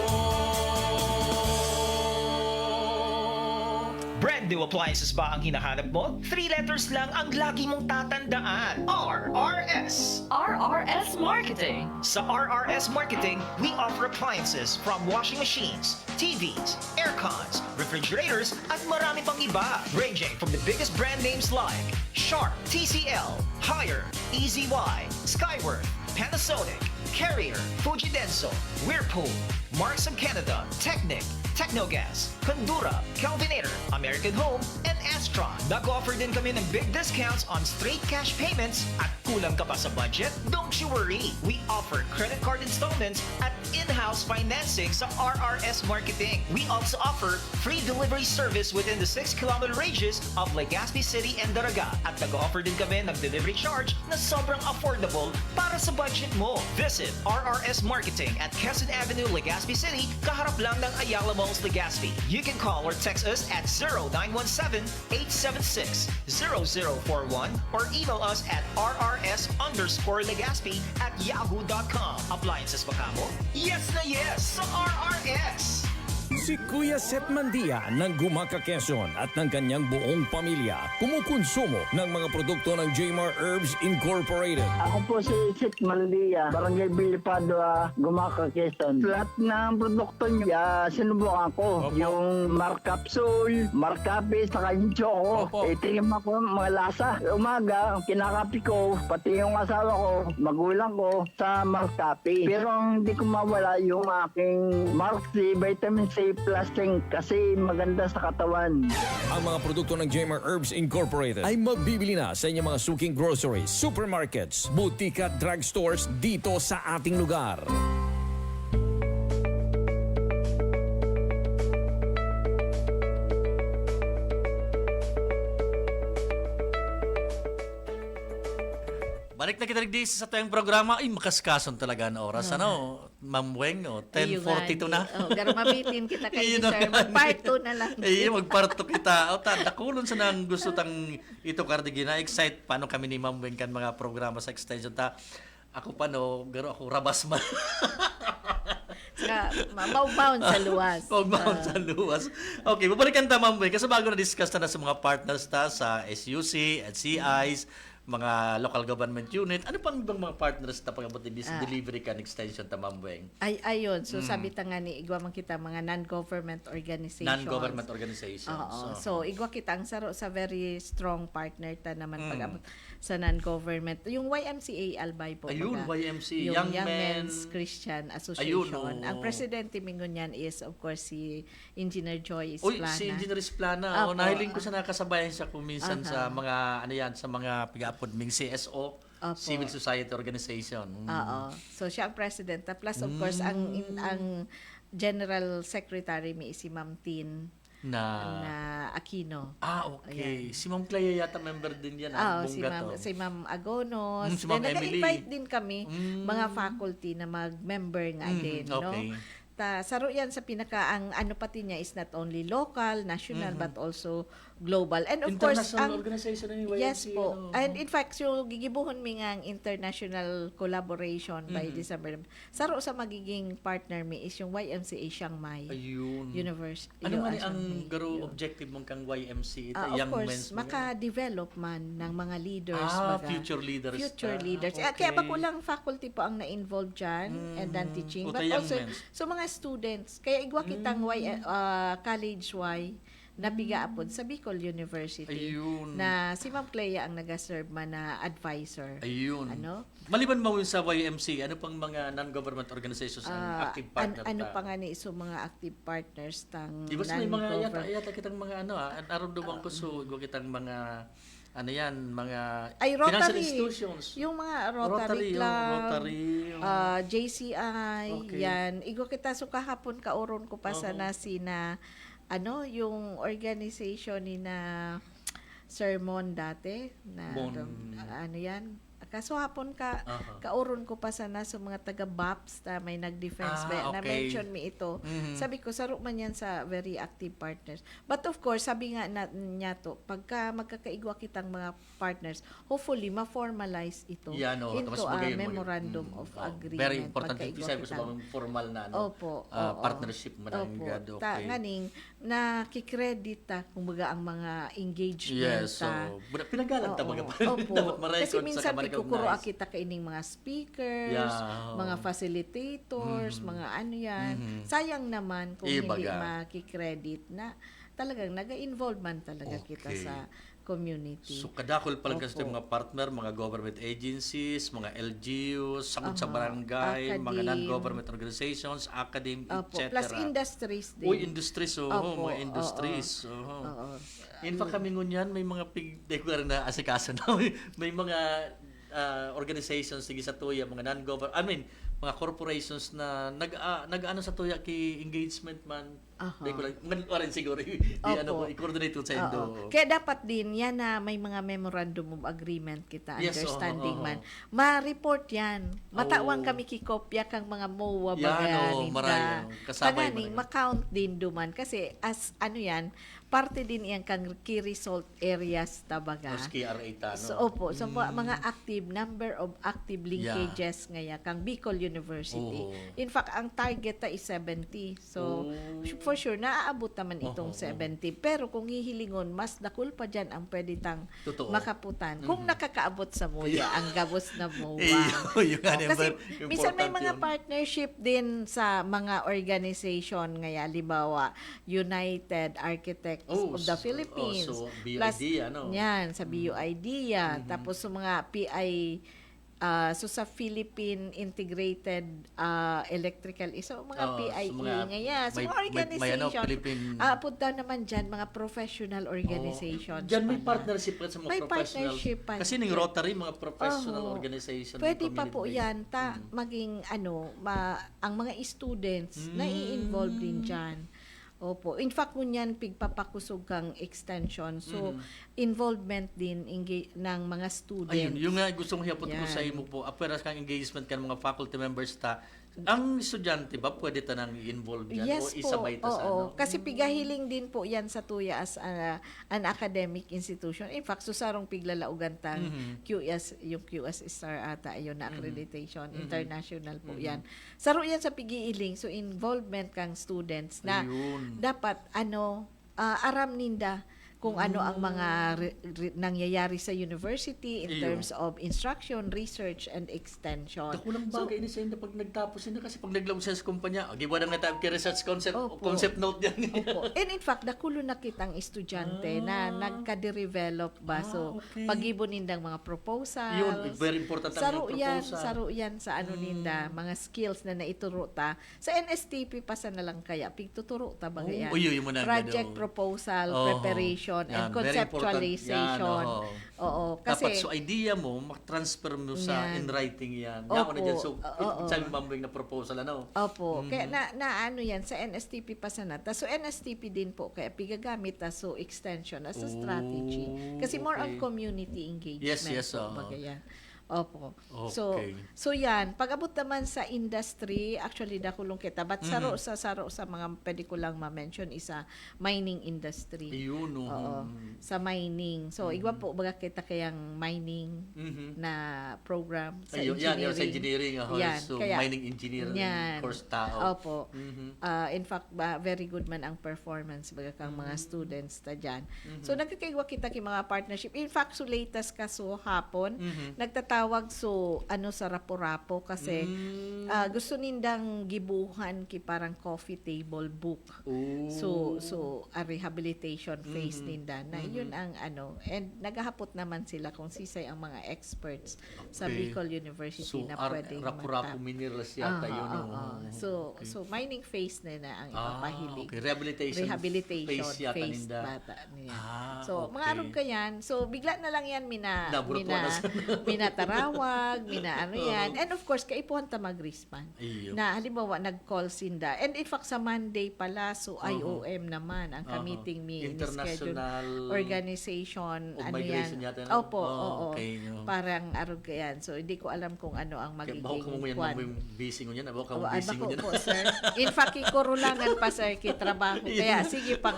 Brand new appliances ba ang hinahanap mo? 3 letters lang ang lagi mong tatandaan. RRS. RRS Marketing. Sa RRS Marketing, we offer appliances from washing machines, TVs, aircons, refrigerators, at marami pang iba. Ranging from the biggest brand names like Sharp, TCL, Haier, EZY, Skyworth, Panasonic, Carrier, Fujidenso, Whirlpool, Marks of Canada, Technic, Technogas, Condura, Calvinator, American Home, and Astron. Nag-offer din kami ng big discounts on straight cash payments at kulang ka pa sa budget? Don't you worry! We offer credit card installments at in-house financing sa RRS Marketing. We also offer free delivery service within the 6-kilometer radius of Legazpi City and Daraga. At nag-offer din kami ng delivery charge na sobrang affordable para sa budget mo. This Visit RRS Marketing at Quezon Avenue, Legazpi City, kaharap lang ng Ayala Malls, Legazpi. You can call or text us at 0917-876-0041 or email us at rrs_Legazpi@yahoo.com. Appliances ba kamo? Yes na yes sa RRS! Si Kuya Seth Mandia ng Gumaca, Quezon at ng kanyang buong pamilya kumukonsumo ng mga produkto ng Jmar Herbs Incorporated. Ako po si Seth Mandia, Barangay Bilipado, Gumaca, Quezon. Lahat ng produkto niya, sinubukan ko. Yung Mar Capsule, Mar Cafe, saka yung Choco. Itigim ako mga lasa. Umaga, kinakapi ko, pati yung asawa ko, magulang ko, sa Mar Cafe. Pero hindi ko mawala yung aking Mark C, Vitamin C Plus Zinc kasi maganda sa katawan. Ang mga produkto ng Jmar Herbs Incorporated ay mabibili na sa inyong mga suking groceries, supermarkets, boutique at drugstores dito sa ating lugar. Balik na kita rin sa tayong programa. Ay, makaskason talaga na oras. Ano, Ma'am Weng, 10:42 na. Garo mabitin kita kay sir. Mag-part 2 na lang. Mag-part 2 kita. Nakulon sa nang gusto tang ito kardigina. Excite paano kami ni Ma'am Weng kan mga programa sa extension ta. Ako pa garo ako rabas man. Saka, maubound sa luwas. Maubound sa luwas. Okay, babalikan ta Ma'am Weng. Kasi bago na-discuss na sa mga partners ta sa SUC at CIs, mga local government unit. Ano pang ibang mga partners na pag-abot delivery kan extension ta Ma'am Weng? Ayun. So sabi ta nga ni igwa man kita mga non-government organizations. Non-government organizations. Oo. So igwa kita ang saro sa very strong partner ta naman pag-abot sa non-government. Yung YMCA Albay po. Ayun, YMCA. Yung Young Men's Christian Association. Ayun, ang presidente mingon yan is of course si Engineer Joy Isplana. Si Engineer Isplana. Nahiling ko sa nakasabayan siya kung minsan sa mga sa mga pag-apod ming CSO. Civil Society Organization. Oo. So siya ang president. Plus of course ang General Secretary may si Ma'am Tin na Aquino. Okay. Si Ma'am Clea yata member din yan. Si Ma'am Agonos. Si Ma'am Emily. Nag-invite din kami mga faculty na mag-member nga din. Okay. No? Saro yan sa pinaka, ang ano pati niya is not only local, national, but also global. And of course, international organization ni YMCA. Yes po. And in fact, so gigibuhon mi nga ang international collaboration by December. Saro sa magiging partner mi is yung YMCA Chiang Mai University. Ano man ang garo objective mong kang YMCA? Of course, maka-develop man ng mga leaders. Future leaders. Future leaders. Kaya ba kulang faculty po ang na-involve dyan and then teaching. But also, so mga students. Kaya igwa kitang college Y na bigaapod sa Bicol University. Na si Ma'am Clea ang nag-serve man na advisor. Maliban mo sa YMC, ano pang mga non-government organizations ang active partner? Ano pa nga ni mga active partners tang non-government? May mga yata kitang mga naramdaman ko igwa kitang mga mga financial institutions. Yung mga Rotary Club, JCI, yan. Igwa kita kahapon kauron ko pa sana sina yung organization ni na Sermon dati na kaso hapon kauron ko pa sana sa mga taga BAPS na may nag-defense na mention mi ito. Sabi ko saro man yan sa very active partners. But of course, sabi nga niya to, pagka magkakaigwa kitang mga partners, hopefully ma-formalize ito into a memorandum of agreement. Very important ito sabi ko sa mga formal na partnership man ang gado. Nganing nakikredit kumbaga ang mga engagement. Yes, so pinagalan ta mga kasi minsan kukuro kita kaining mga speakers, mga facilitators, mga sayang naman kung hindi makikredit na talagang naga-involve man talaga kita sa community. So kadakol pala kasi mga partner, mga government agencies, mga LGUs, sakot sa barangay, mga non-government organizations, academy, etc. Plus industries din. Industries, mga industries. In fact, kami ngunyan, may mga na asikaso na, may mga organizations sige sa tuya, mga non-government, mga corporations na nag-ano sa tuya kay engagement man Aha. May kulang, orange siguro, Opo. i-coordinate ko sa Indo. Oo. Kaya dapat din yan na may mga memorandum of agreement kita, Yes, understanding oo. man. Ma-report yan. Matawang kami kikopya kang mga MOA Yan, bagayanin marami. Kasabay Kaganing, marami. ma-count din duman. Kasi as ano yan, parte din yan kang key result areas tabaga. Mas KRA ta, no? So, opo. So, mga active, number of active linkages ngaya kang Bicol University. Oo. In fact, ang target ta is 70. So, for sure, naaabot naman itong 70. Pero kung hihilingon, mas dakul pa dyan ang pwede tang Totoo. makaputan. Kung nakakaabot sa MOA, ang gabos na MOA. Yung Kasi important minsan may mga yun. partnership din sa mga organization ngaya, libawa, United Architects of the Philippines. So, BUID, ano? Yan, sa BUID yan. Tapos sa mga PI, so sa Philippine Integrated Electrical, so mga PIE ngayon. So mga organization, punta naman dyan, mga professional organizations. Dyan may partnership sa mga may professional. partnership pa. Kasi ng Rotary, mga professional organization. Pwede pa po yan, maging ang mga students na i-involve din dyan. Opo. In fact, kunyan pigpapakusog kang extension. So, involvement din ng mga students. Ayun, yung nga gustong hiyapot ko sa imo po, aperas kang engagement kan mga faculty members ta, ang estudyante ba pwede tanang i-involve dyan o isabay ta sa ano? Kasi pigahiling din po yan sa tuya as an academic institution. In fact, susarong piglalaugan tang QS, yung QS Star ata, ayun na accreditation, international po yan. Saro yan sa pigiiling, so involvement kang students na dapat aram ninda kung ano ang mga nangyayari sa university in terms of instruction, research, and extension. Dakulang bagay ni sa inyo pag nagtapos nila kasi pag naglaw sa kumpanya, giba na tayo kay research concept note yan. And in fact, dakulo na kitang estudyante na nagka-develop ba. So, pag-ibon nindang mga proposals. Yun, very important ang mga proposal. Saro yan sa ninda, mga skills na naituro ta. Sa NSTP pa sa nalang kaya, pigtuturo ta ba yan? Project proposal, preparation, and conceptualization. Oo. Kasi dapat so idea mo, mak-transfer mo sa in writing yan. Yan na dyan. So, sabi mambing na proposal, ano? Opo. Kaya na ano yan, sa NSTP pa sana. So, NSTP din po, kaya pigagamit so extension as a strategy. Kasi more on community engagement. Yes. Yan. Opo. So yan, pag-abot naman sa industry, actually dakulong kita, but saro sa mga pwede ko lang ma-mention isa mining industry. Sa mining. So igwa po baga kita kayang mining na program sa engineering. Sa engineering. So kaya, mining engineering course tao. Opo. In fact, very good man ang performance baga kang mga students ta dyan. So nagkakaigwa kita kay mga partnership. In fact, so latest kaso hapon, nagtatawag sa rapo-rapo kasi gusto nindang gibuhan ki parang coffee table book. So a rehabilitation phase ninda na yun ang and naghahapot naman sila kung sisay ang mga experts sa Bicol University na pwedeng rapo-rapo minerals yata yun. So mining phase na ang ipapahilig. Rehabilitation phase yata ninda. Bata niya. So mga arog ka yan. So bigla na lang yan minatarawa yan. And of course, kaipuhan ta mag-respond. Na halimbawa, nag-call sinda. And in fact, sa Monday pala, so IOM naman, ang ka-meeting International organization. Migration yata. Opo. Parang arog yan. So, hindi ko alam kung ano ang magiging kwan. Baka mo yung busy mo yan. Baka mo busy mo yan. Po, sir. In fact, ikurulangan pa, sir, kitrabaho. Kaya, sige pang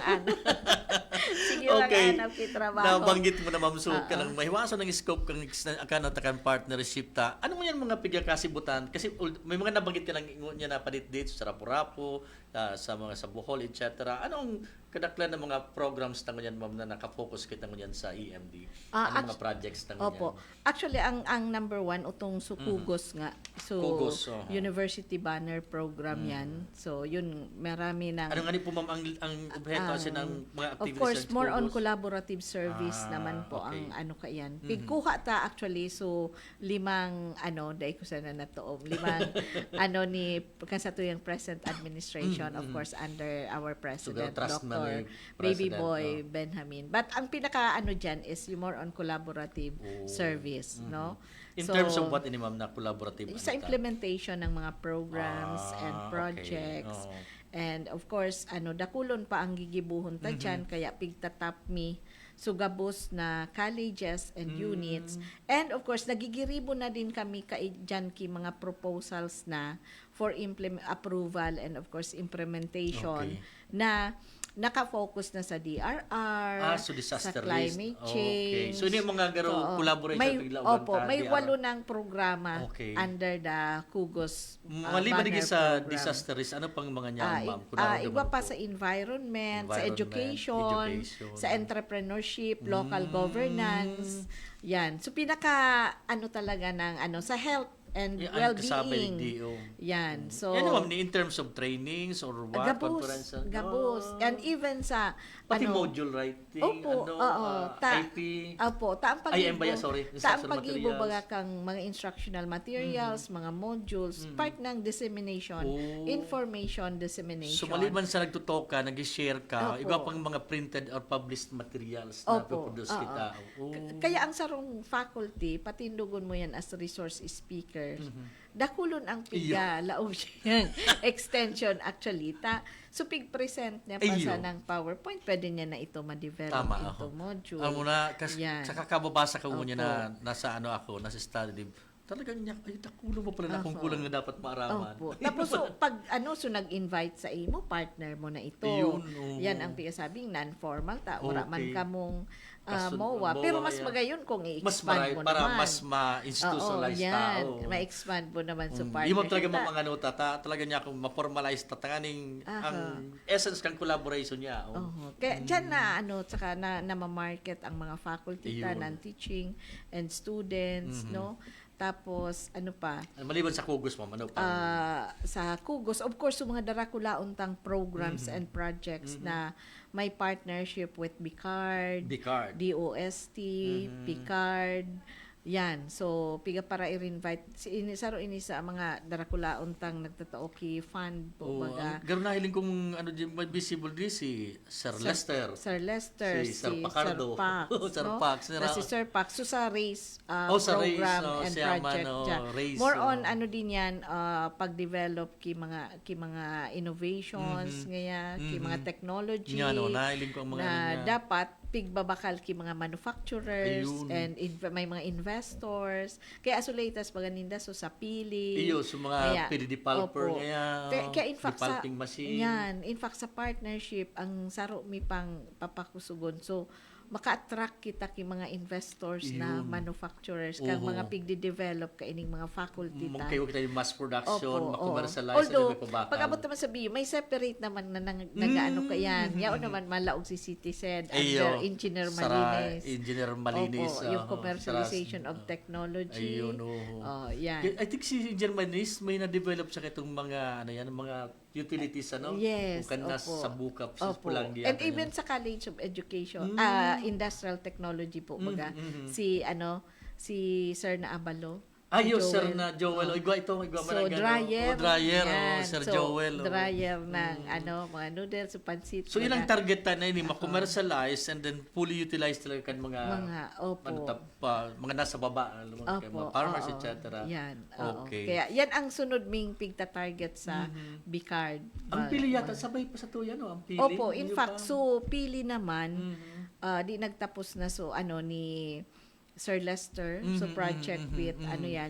sige lang anap kitrabaho. Nabanggit mo na, Ma'am Sue, ka lang mahiwasan ng scope kang partnership ta. Ano mo yan mga pigakasibutan? Kasi may mga nabanggit ka lang niya na palit-date sa Rapo-Rapo, sa mga sa Bohol, etc. Anong kadaklan ng mga programs tango yan, ma'am, na nakafocus kita ngunyan sa EMD? Anong mga projects tango yan? Actually, ang number one, utong Kugos nga. So, University Banner Program yan. So, yun, marami ng... Ano nga ni po, ma'am, ang objeto kasi ng mga activities? Of course, more on collaborative service naman po ang kayan. Pigkuha ta actually, so 5, dahil ko sana na to, 5, ni kasatuyang present administration Foundation, of course, under our president, trust na Dr. ni Baby President, Boy Benjamin. But ang pinaka-ano dyan is yung more on collaborative service, no? In terms of what ini ma'am na collaborative? Sa implementation ng mga programs and projects. Okay. And of course, dakulon pa ang gigibuhon ta dyan, kaya pigtatap mi sugabos na colleges and units. And of course, nagigiribo na din kami dyan mga proposals na for approval and of course implementation na naka-focus na sa DRR, so disaster sa climate change. Okay. So, ini mga collaboration may 8 ng programa under the Kugos maliban banner sa program. disaster risk, ano pang mga niyan, ma'am? Iba pa sa environment, sa education, sa entrepreneurship, local governance. Yan. So, talaga ng sa health and well-being. Yan. So, yan naman, in terms of trainings or what? Gabos. And even sa pati module writing, IP. Taang pag-ibo baga kang mga instructional materials, mga modules, part ng dissemination, information dissemination. So, maliban sa nagtutok ka, nag-share ka, iba pang mga printed or published materials na produce kita. Kaya ang sarong faculty, patindugon mo yan as resource speaker. Dakulon ang piga, laob siya extension actually. So, pig-present niya pa sa ng PowerPoint, pwede niya na ito ma-develop into module. Alam mo na, sa kakababasa ka niya na nasa nasa study, talagang niya, dakulon mo pala na kung kulang na dapat maaraman. Tapos, pag nag-invite sa imo, partner mo na ito. Yan ang sabing non-formal, ura man ka mong MOA. Pero mas magayon kung i-expand mo para naman. Mas ma-institutionalize tao. Ma-expand mo naman sa partner. Hindi mo talaga mga nota, talaga niya kung ma-formalize tanganing ang essence kang collaboration niya. Kaya dyan tsaka na ma-market ang mga faculty ng teaching and students, no? Tapos, maliban sa Kugos, ma'am, sa Kugos, of course, yung mga darakulaontang programs and projects na may partnership with BICARD, DOST, PICARD, yan. So, piga para i-invite. Saro ini sa mga darakulaontang nagtataoki fund po baga. Garo na hiling kung may visible di si Sir Lester. Si Sir Pacardo. Sir Pax. Si Sir Pax. So, sa RACE program and project. More on din yan, pag-develop ki mga innovations, ki mga technology na dapat pigbabakal ki mga manufacturers and may mga investors. Kaya asulaytas paganinda sa pili. Sa mga pili pulper kaya in fact pulping machine. Yan, in fact sa partnership ang saro mi pang papakusugon. So maka-attract kita ki mga investors na manufacturers kang mga pigdi-develop ka ining mga faculty ta. Kayo kita yung mass production, ma-commercialize. Although, pag-abot naman sa BU, may separate naman na nag-ano ka yan. Yaon naman malaog si Citizen under Engineer Malines. Engineer Malines. Yung commercialization of technology. Yan. I think si Engineer Malines may na-develop siya itong mga mga utilities Yes. Kung sa bukap And even sa College of Education, Industrial Technology po baga. Si Sir na Abalo. Sir na Joel. Igwa dryer. Sir Joel. Dryer ng mga noodles, pansit. So, ilang target na ini ma-commercialize and then fully utilize talaga kan mga nasa baba, mga farmers, etc. Yan. Okay. Kaya yan ang sunod ming pigta-target sa BICARD. Ang pili yata, sabay pa sa tuya, no? Ang pili. Opo, in fact, so pili naman, di nagtapos na ni Sir Lester, so project with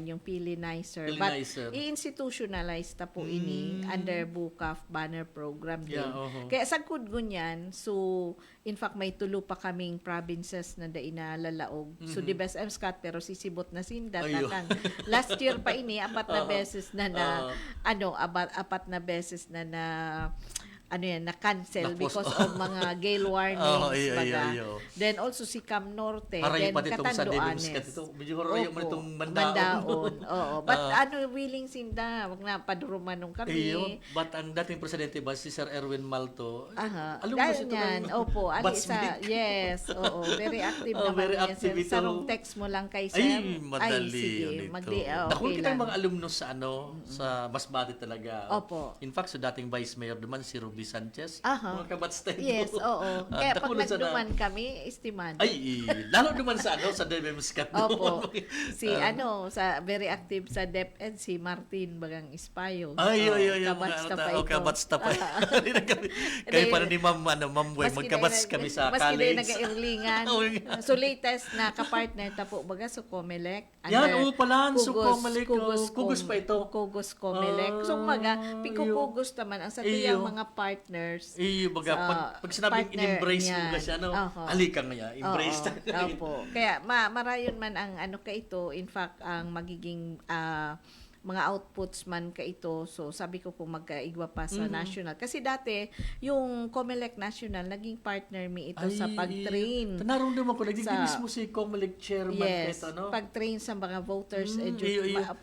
yung Pilinizer. But i-institutionalize ta po ini under BUCAF banner program din. Kaya sa kudgunyan, so in fact may tulo pa kaming provinces na inalalaog. So the best MSCAT pero sisibot na sinda kang last year pa ini apat na beses na na-cancel Napos- because of mga gale warnings. iyo. Then also si Cam Norte, Harayo then pati itong San Dimas Catanduanes. kat ito. Medyo harayo mo Opo, itong Mandaon. Oo. But willing sinda, wag na paduruman nung kami. Iyo, but ang dating presidente ba si Sir Erwin Malto? Aha. Alam mo Dahil ito yan, opo, Batsmik. Yes, oo, very active naman very yan, active sir. ito. Sarong text mo lang kay Sir. Ay, madali sige, yun ito. okay Nakuha kita lang. mga alumnos sa sa Masbate talaga. Opo. In fact, sa dating Vice Mayor naman, si Ruby Sanchez. Aha. Mga kabats tayo. Yes, oo. Kaya pag nakuha sa nagduman kami, estimado. Lalo naman sa sa Debemuscat. Opo. Si sa very active sa DepEd, si Martin Bagang Ispayo. Kabats na pa ito. Kabats na pa. Kaya para ni Ma'am Weng, magkabats kami sa college. Maski na nag-iurlingan. So latest na kapartner tapo baga sa Comelec. Yan, pala. So Comelec. Kugos pa ito. Kugos Comelec. So Kugos naman ang sa tuyang mga partners. Iyo, baga, pag sinabing in-embrace mo ba siya, halika nga, embrace na. Opo. Kaya marayon man ang ka ito, in fact, ang magiging mga outputs man ka ito. So, sabi ko kung magkaigwa pa sa national. Kasi dati, yung Comelec National, naging partner mi ito sa pag-train. Naroon ko, naging mismo si Comelec chairman ito, no? Pag-train sa mga voters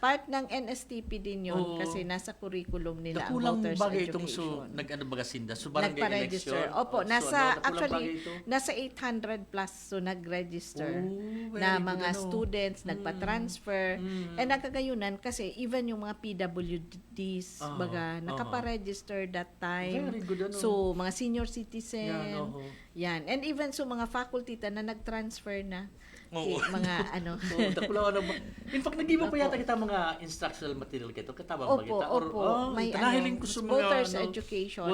part ng NSTP din yun kasi nasa curriculum nila ang voters bagay education. Itong nag-baga sinda? So, barangay nagpa-register. election? Opo, nasa 800 plus so nag-register na mga students, nagpa-transfer. And nagkagayunan kasi even yung mga PWDs, nakapa-register that time. Very good, So, mga senior citizen. Yan. And even so, mga faculty na nag-transfer na. Mga In fact, nag-iba pa yata kita mga instructional material kito. Katabang ba kita? Opo. May tanahiling ko sa mga voters education.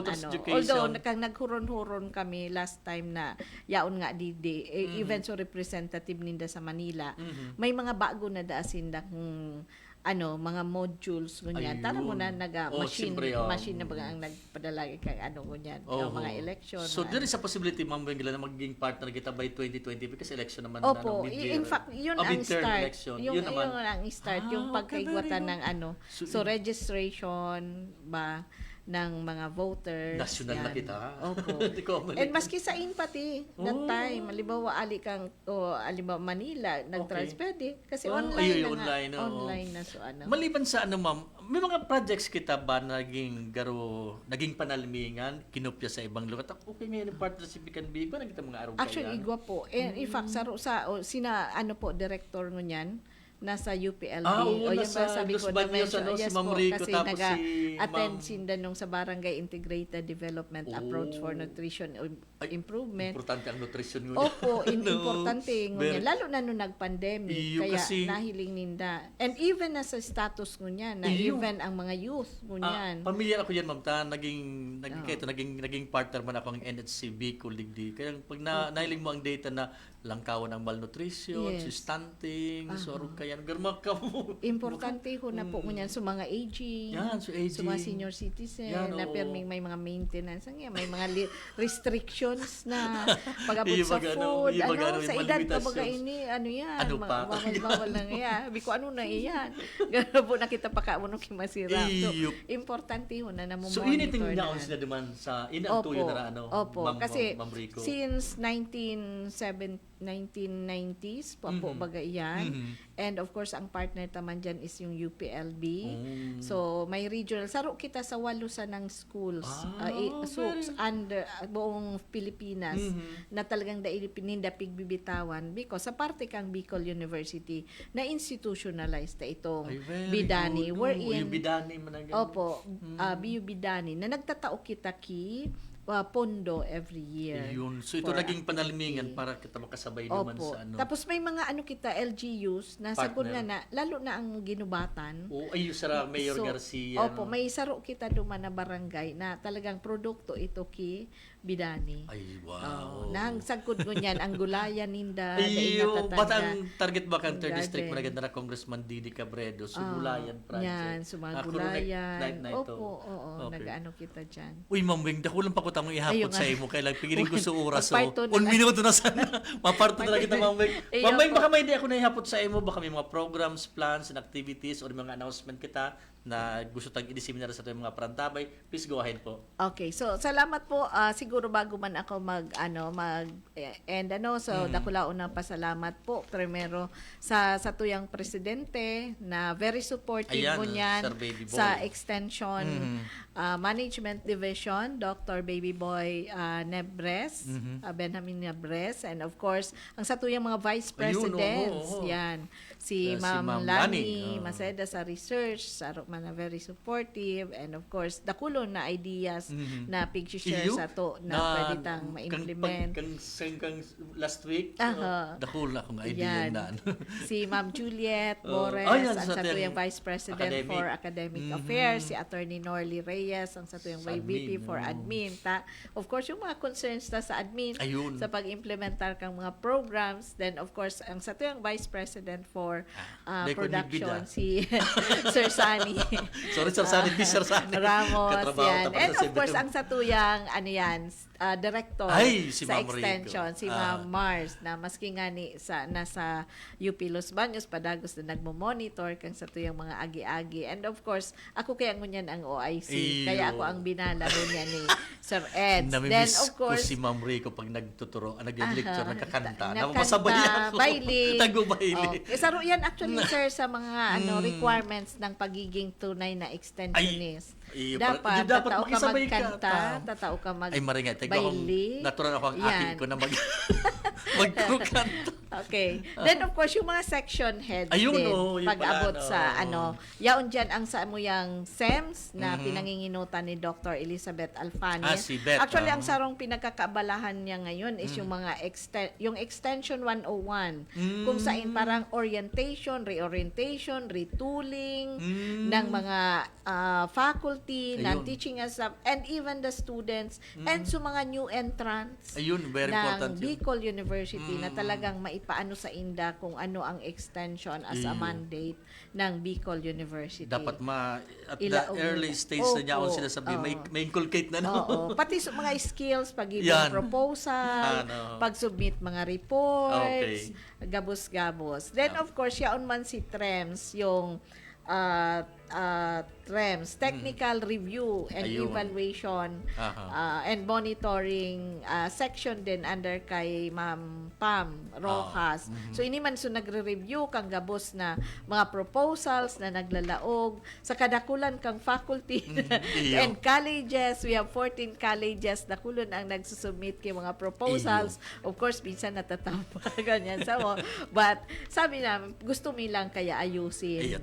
Although, naghuron-huron kami last time na yaon nga even so representative ninda sa Manila. May mga bago na daasin na mga modules ngunyan. Tara mo na machine na baga ang nagpadala kay ngunyan. Mga election. So, there is a possibility, Ma'am Wengila, na magiging partner kita by 2020 because election naman Opo, in fact, yun ang start. Election. Yun ang start. Yung pagkaigwatan ng So, registration ba ng mga voters. National na kita. Opo. And maski sa pati, that time, halimbawa, Manila, nag-transfer kasi online na. So, Maliban sa Ma'am, may mga projects kita ba naging panalmingan, kinopya sa ibang lugar? Okay, may partnership can be ba nagita mga araw Actually, igwa po. In fact, director ngunyan, nasa UPLB. Yung sabi ko na mention. Yes po, kasi nag-attend sinda nung sa Barangay Integrated Development Approach for Nutrition Improvement. Importante ang nutrition ngunyan. Opo, importante ngunyan. Lalo na nung nag-pandemic. Kaya nahiling ninda. And even na sa status ngunyan, na even ang mga youth ngunyan. Pamilyar ako yan, Ma'am. Naging partner man ako ng NHCB, Kuligdi. Kaya pag nahiling mo ang data na langkawan ng malnutrition, stunting, yan, garmak ka mo. Importante ho na po ngunyan sa mga aging, sa mga senior citizen, na perming may mga maintenance, may mga restrictions na pag-abot sa food, sa edad pa baga ini, bawal lang yan. Biko, na iyan? Gano'n po nakita pa ka, kimasira. So, importante ho na mo-monitor na. So, initing naon sila naman sa inantuyo na Opo, kasi since 1990s po baga iyan. And of course, ang partner taman dyan is yung UPLB. So, may regional. Saro kita sa walusa ng schools. Under buong Pilipinas na talagang ninda pigbibitawan because sa parte kang Bicol University na institutionalized na itong Bidani. BU Bidani na nagtatao kita pondo every year. So ito naging panalmingan para kita makasabay naman sa Tapos may mga kita LGUs na sagod na lalo na ang ginubatan. Sara Mayor Garcia. Opo, may saro kita duman na barangay na talagang produkto ito Bidani. Ay, wow. Nang sagkod ko niyan, ang gulayan ninda. Ba't ang target ba kang 3rd district maganda na Congressman Didi Cabredo? Gulayan project. Yan, gulayan. Opo, nag-ano kita dyan. Uy, Ma'am Weng, dakulang pa ko tamang ihapot sa imo. Kailang pigiling ko sa oras. 1 minuto na sana. Maparto na kita, Ma'am Weng. Ma'am Weng, baka may hindi ako na ihapot sa imo. Baka may mga programs, plans, and activities or mga announcement kita na gusto tag i-seminar sa itong mga parantabay. Please go ahead po. Okay, so salamat po. Siguro bago man ako dakula unang pasalamat po primero sa tuyang presidente na very supportive Ayan, mo niyan Sir Baby Boy. sa extension management division, Dr. Baby Boy Nebres, Benjamin Nebres, and of course ang sa tuyang mga vice presidents, yan si Ma'am Lani Maceda sa research, sa na very supportive, and of course dakulon na ideas na pig-share sa to na pwede tang ma-implement. Kang last week, dakul na akong idea na. Si Ma'am Juliet Bores, ang sa tuyang Vice President for Academic Affairs, si Attorney Norly Reyes, ang sa tuyang VP for Admin. Of course, yung mga concerns na sa admin, sa pag-implementar kang mga programs, then of course, ang sa tuyang Vice President for Production, si Sir Sunny. Sorry, Sir Sunny, Sir Sunny. Ramos, yan. And of course, ang sa tuyang, director si sa Ma'am extension, Rico. si Ma'am Mars, na maski nga nasa UP Los Baños, padagos na nagmo-monitor kang sa tuyang mga agi-agi. And of course, ako kaya ngunyan ang OIC. Kaya ako ang binala ngunyan ni Sir Ed. Then of course, ko si Ma'am Rico pag nagtuturo, nag-lecture, nagkakanta. Napasabay ako. Bailey. Tago-bailey. Saro yan actually, sir, sa mga requirements ng pagiging tunay na extensionist. Dapat tatao ka magkanta, tatao ka mag-bailey. Natural ako ang akin ko na magkukanta. Okay. Then of course, yung mga section heads pag-abot sa yaon dyan ang sa amuyang SEMS na pinanginginutan ni Dr. Elizabeth Alfanes. Si Beth. Actually, ang sarong pinagkakaabalahan niya ngayon is yung mga yung Extension 101, kung saan parang orientation, reorientation, retooling ng mga faculty, ng teaching staff, and even the students, and sa mga new entrants very important ng Bicol University na talagang maipaano sa inda kung ano ang extension as a mandate ng Bicol University. Dapat at the early stage na niya ako sinasabi, may inculcate na. Pati sa mga skills, pag-ibig proposal, pag-submit mga reports, gabos-gabos. Then of course, yaon man si TREMS, yung TREMS, Technical Review and Evaluation and Monitoring section din under kay Ma'am Pam Rojas. So ini man nagre-review kang gabos na mga proposals na naglalaog sa kadakulan kang faculty and colleges. We have 14 colleges na kulon ang nagsusubmit kay mga proposals. Of course, minsan natatampa ganyan sa but sabi na gusto mi lang kaya ayusin.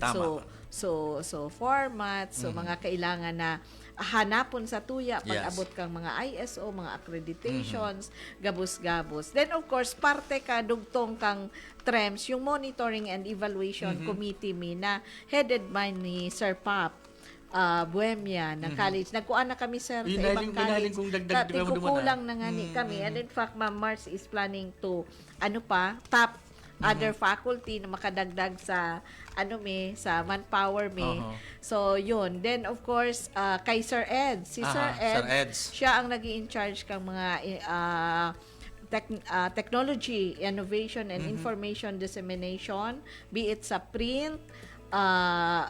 So format, mga kailangan na hanapon sa tuya pag-abot kang mga ISO, mga accreditations, gabos-gabos. Then of course, parte ka dugtong kang TREMS, yung Monitoring and Evaluation Committee na headed by ni Sir Pap Buemia ng college. Nagkuan na kami, sir, sa ibang college. Kukulang na nga ni kami. And in fact, Ma'am Mars is planning to top other faculty na makadagdag sa sa manpower So yun. Then of course, kay Sir Ed, Sir Ed, siya ang nag-i-in-charge kang mga technology, innovation and information dissemination, be it sa print,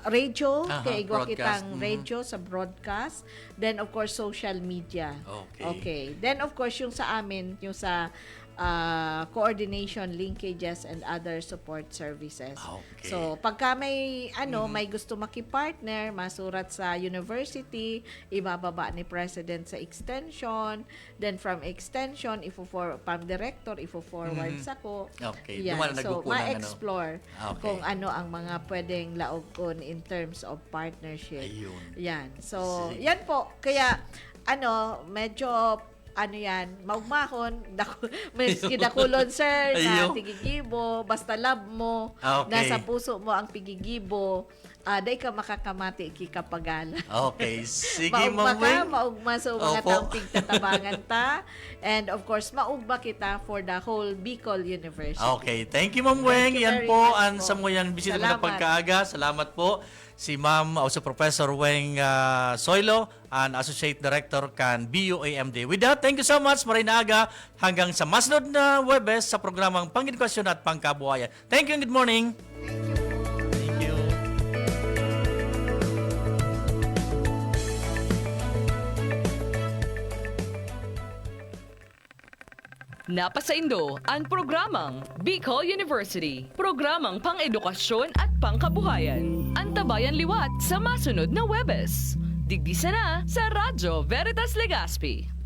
radio, kaya igwa kitang radio sa broadcast, then of course social media. Okay. Then of course yung sa amin, yung sa coordination, linkages, and other support services. So, pagka may may gusto makipartner, masurat sa university, ibababa ni President sa extension, then from extension, from director, ifo-forward sa ko. So, ma-explore kung ano ang mga pwedeng laogon in terms of partnership. Yan. So, yan po. Kaya, medyo maugmahon, dakulon, sir, na tigigibo, basta love mo, nasa puso mo ang pigigibo, day ka makakamati kikapagala. Sige, Ma'am Weng. Maugma sa mga taong pigtatabangan ta, and of course, maugba kita for the whole Bicol University. Thank you, Ma'am Weng. Yan po ang samuyang bisita mo na pagkaaga. Salamat po. Si Ma'am, si Professor Weng Soylo, and Associate Director kan BUAMD. With that, thank you so much. Maray na aga hanggang sa masunod na Webes sa programang Pang-edukasyon at Pangkabuhayan. Thank you and good morning. Thank you. Napasaindo ang programang Bicol University, programang pang-edukasyon at pangkabuhayan. Antabayan liwat sa masunod na Webes. Digdisa na sa Radyo Veritas Legazpi.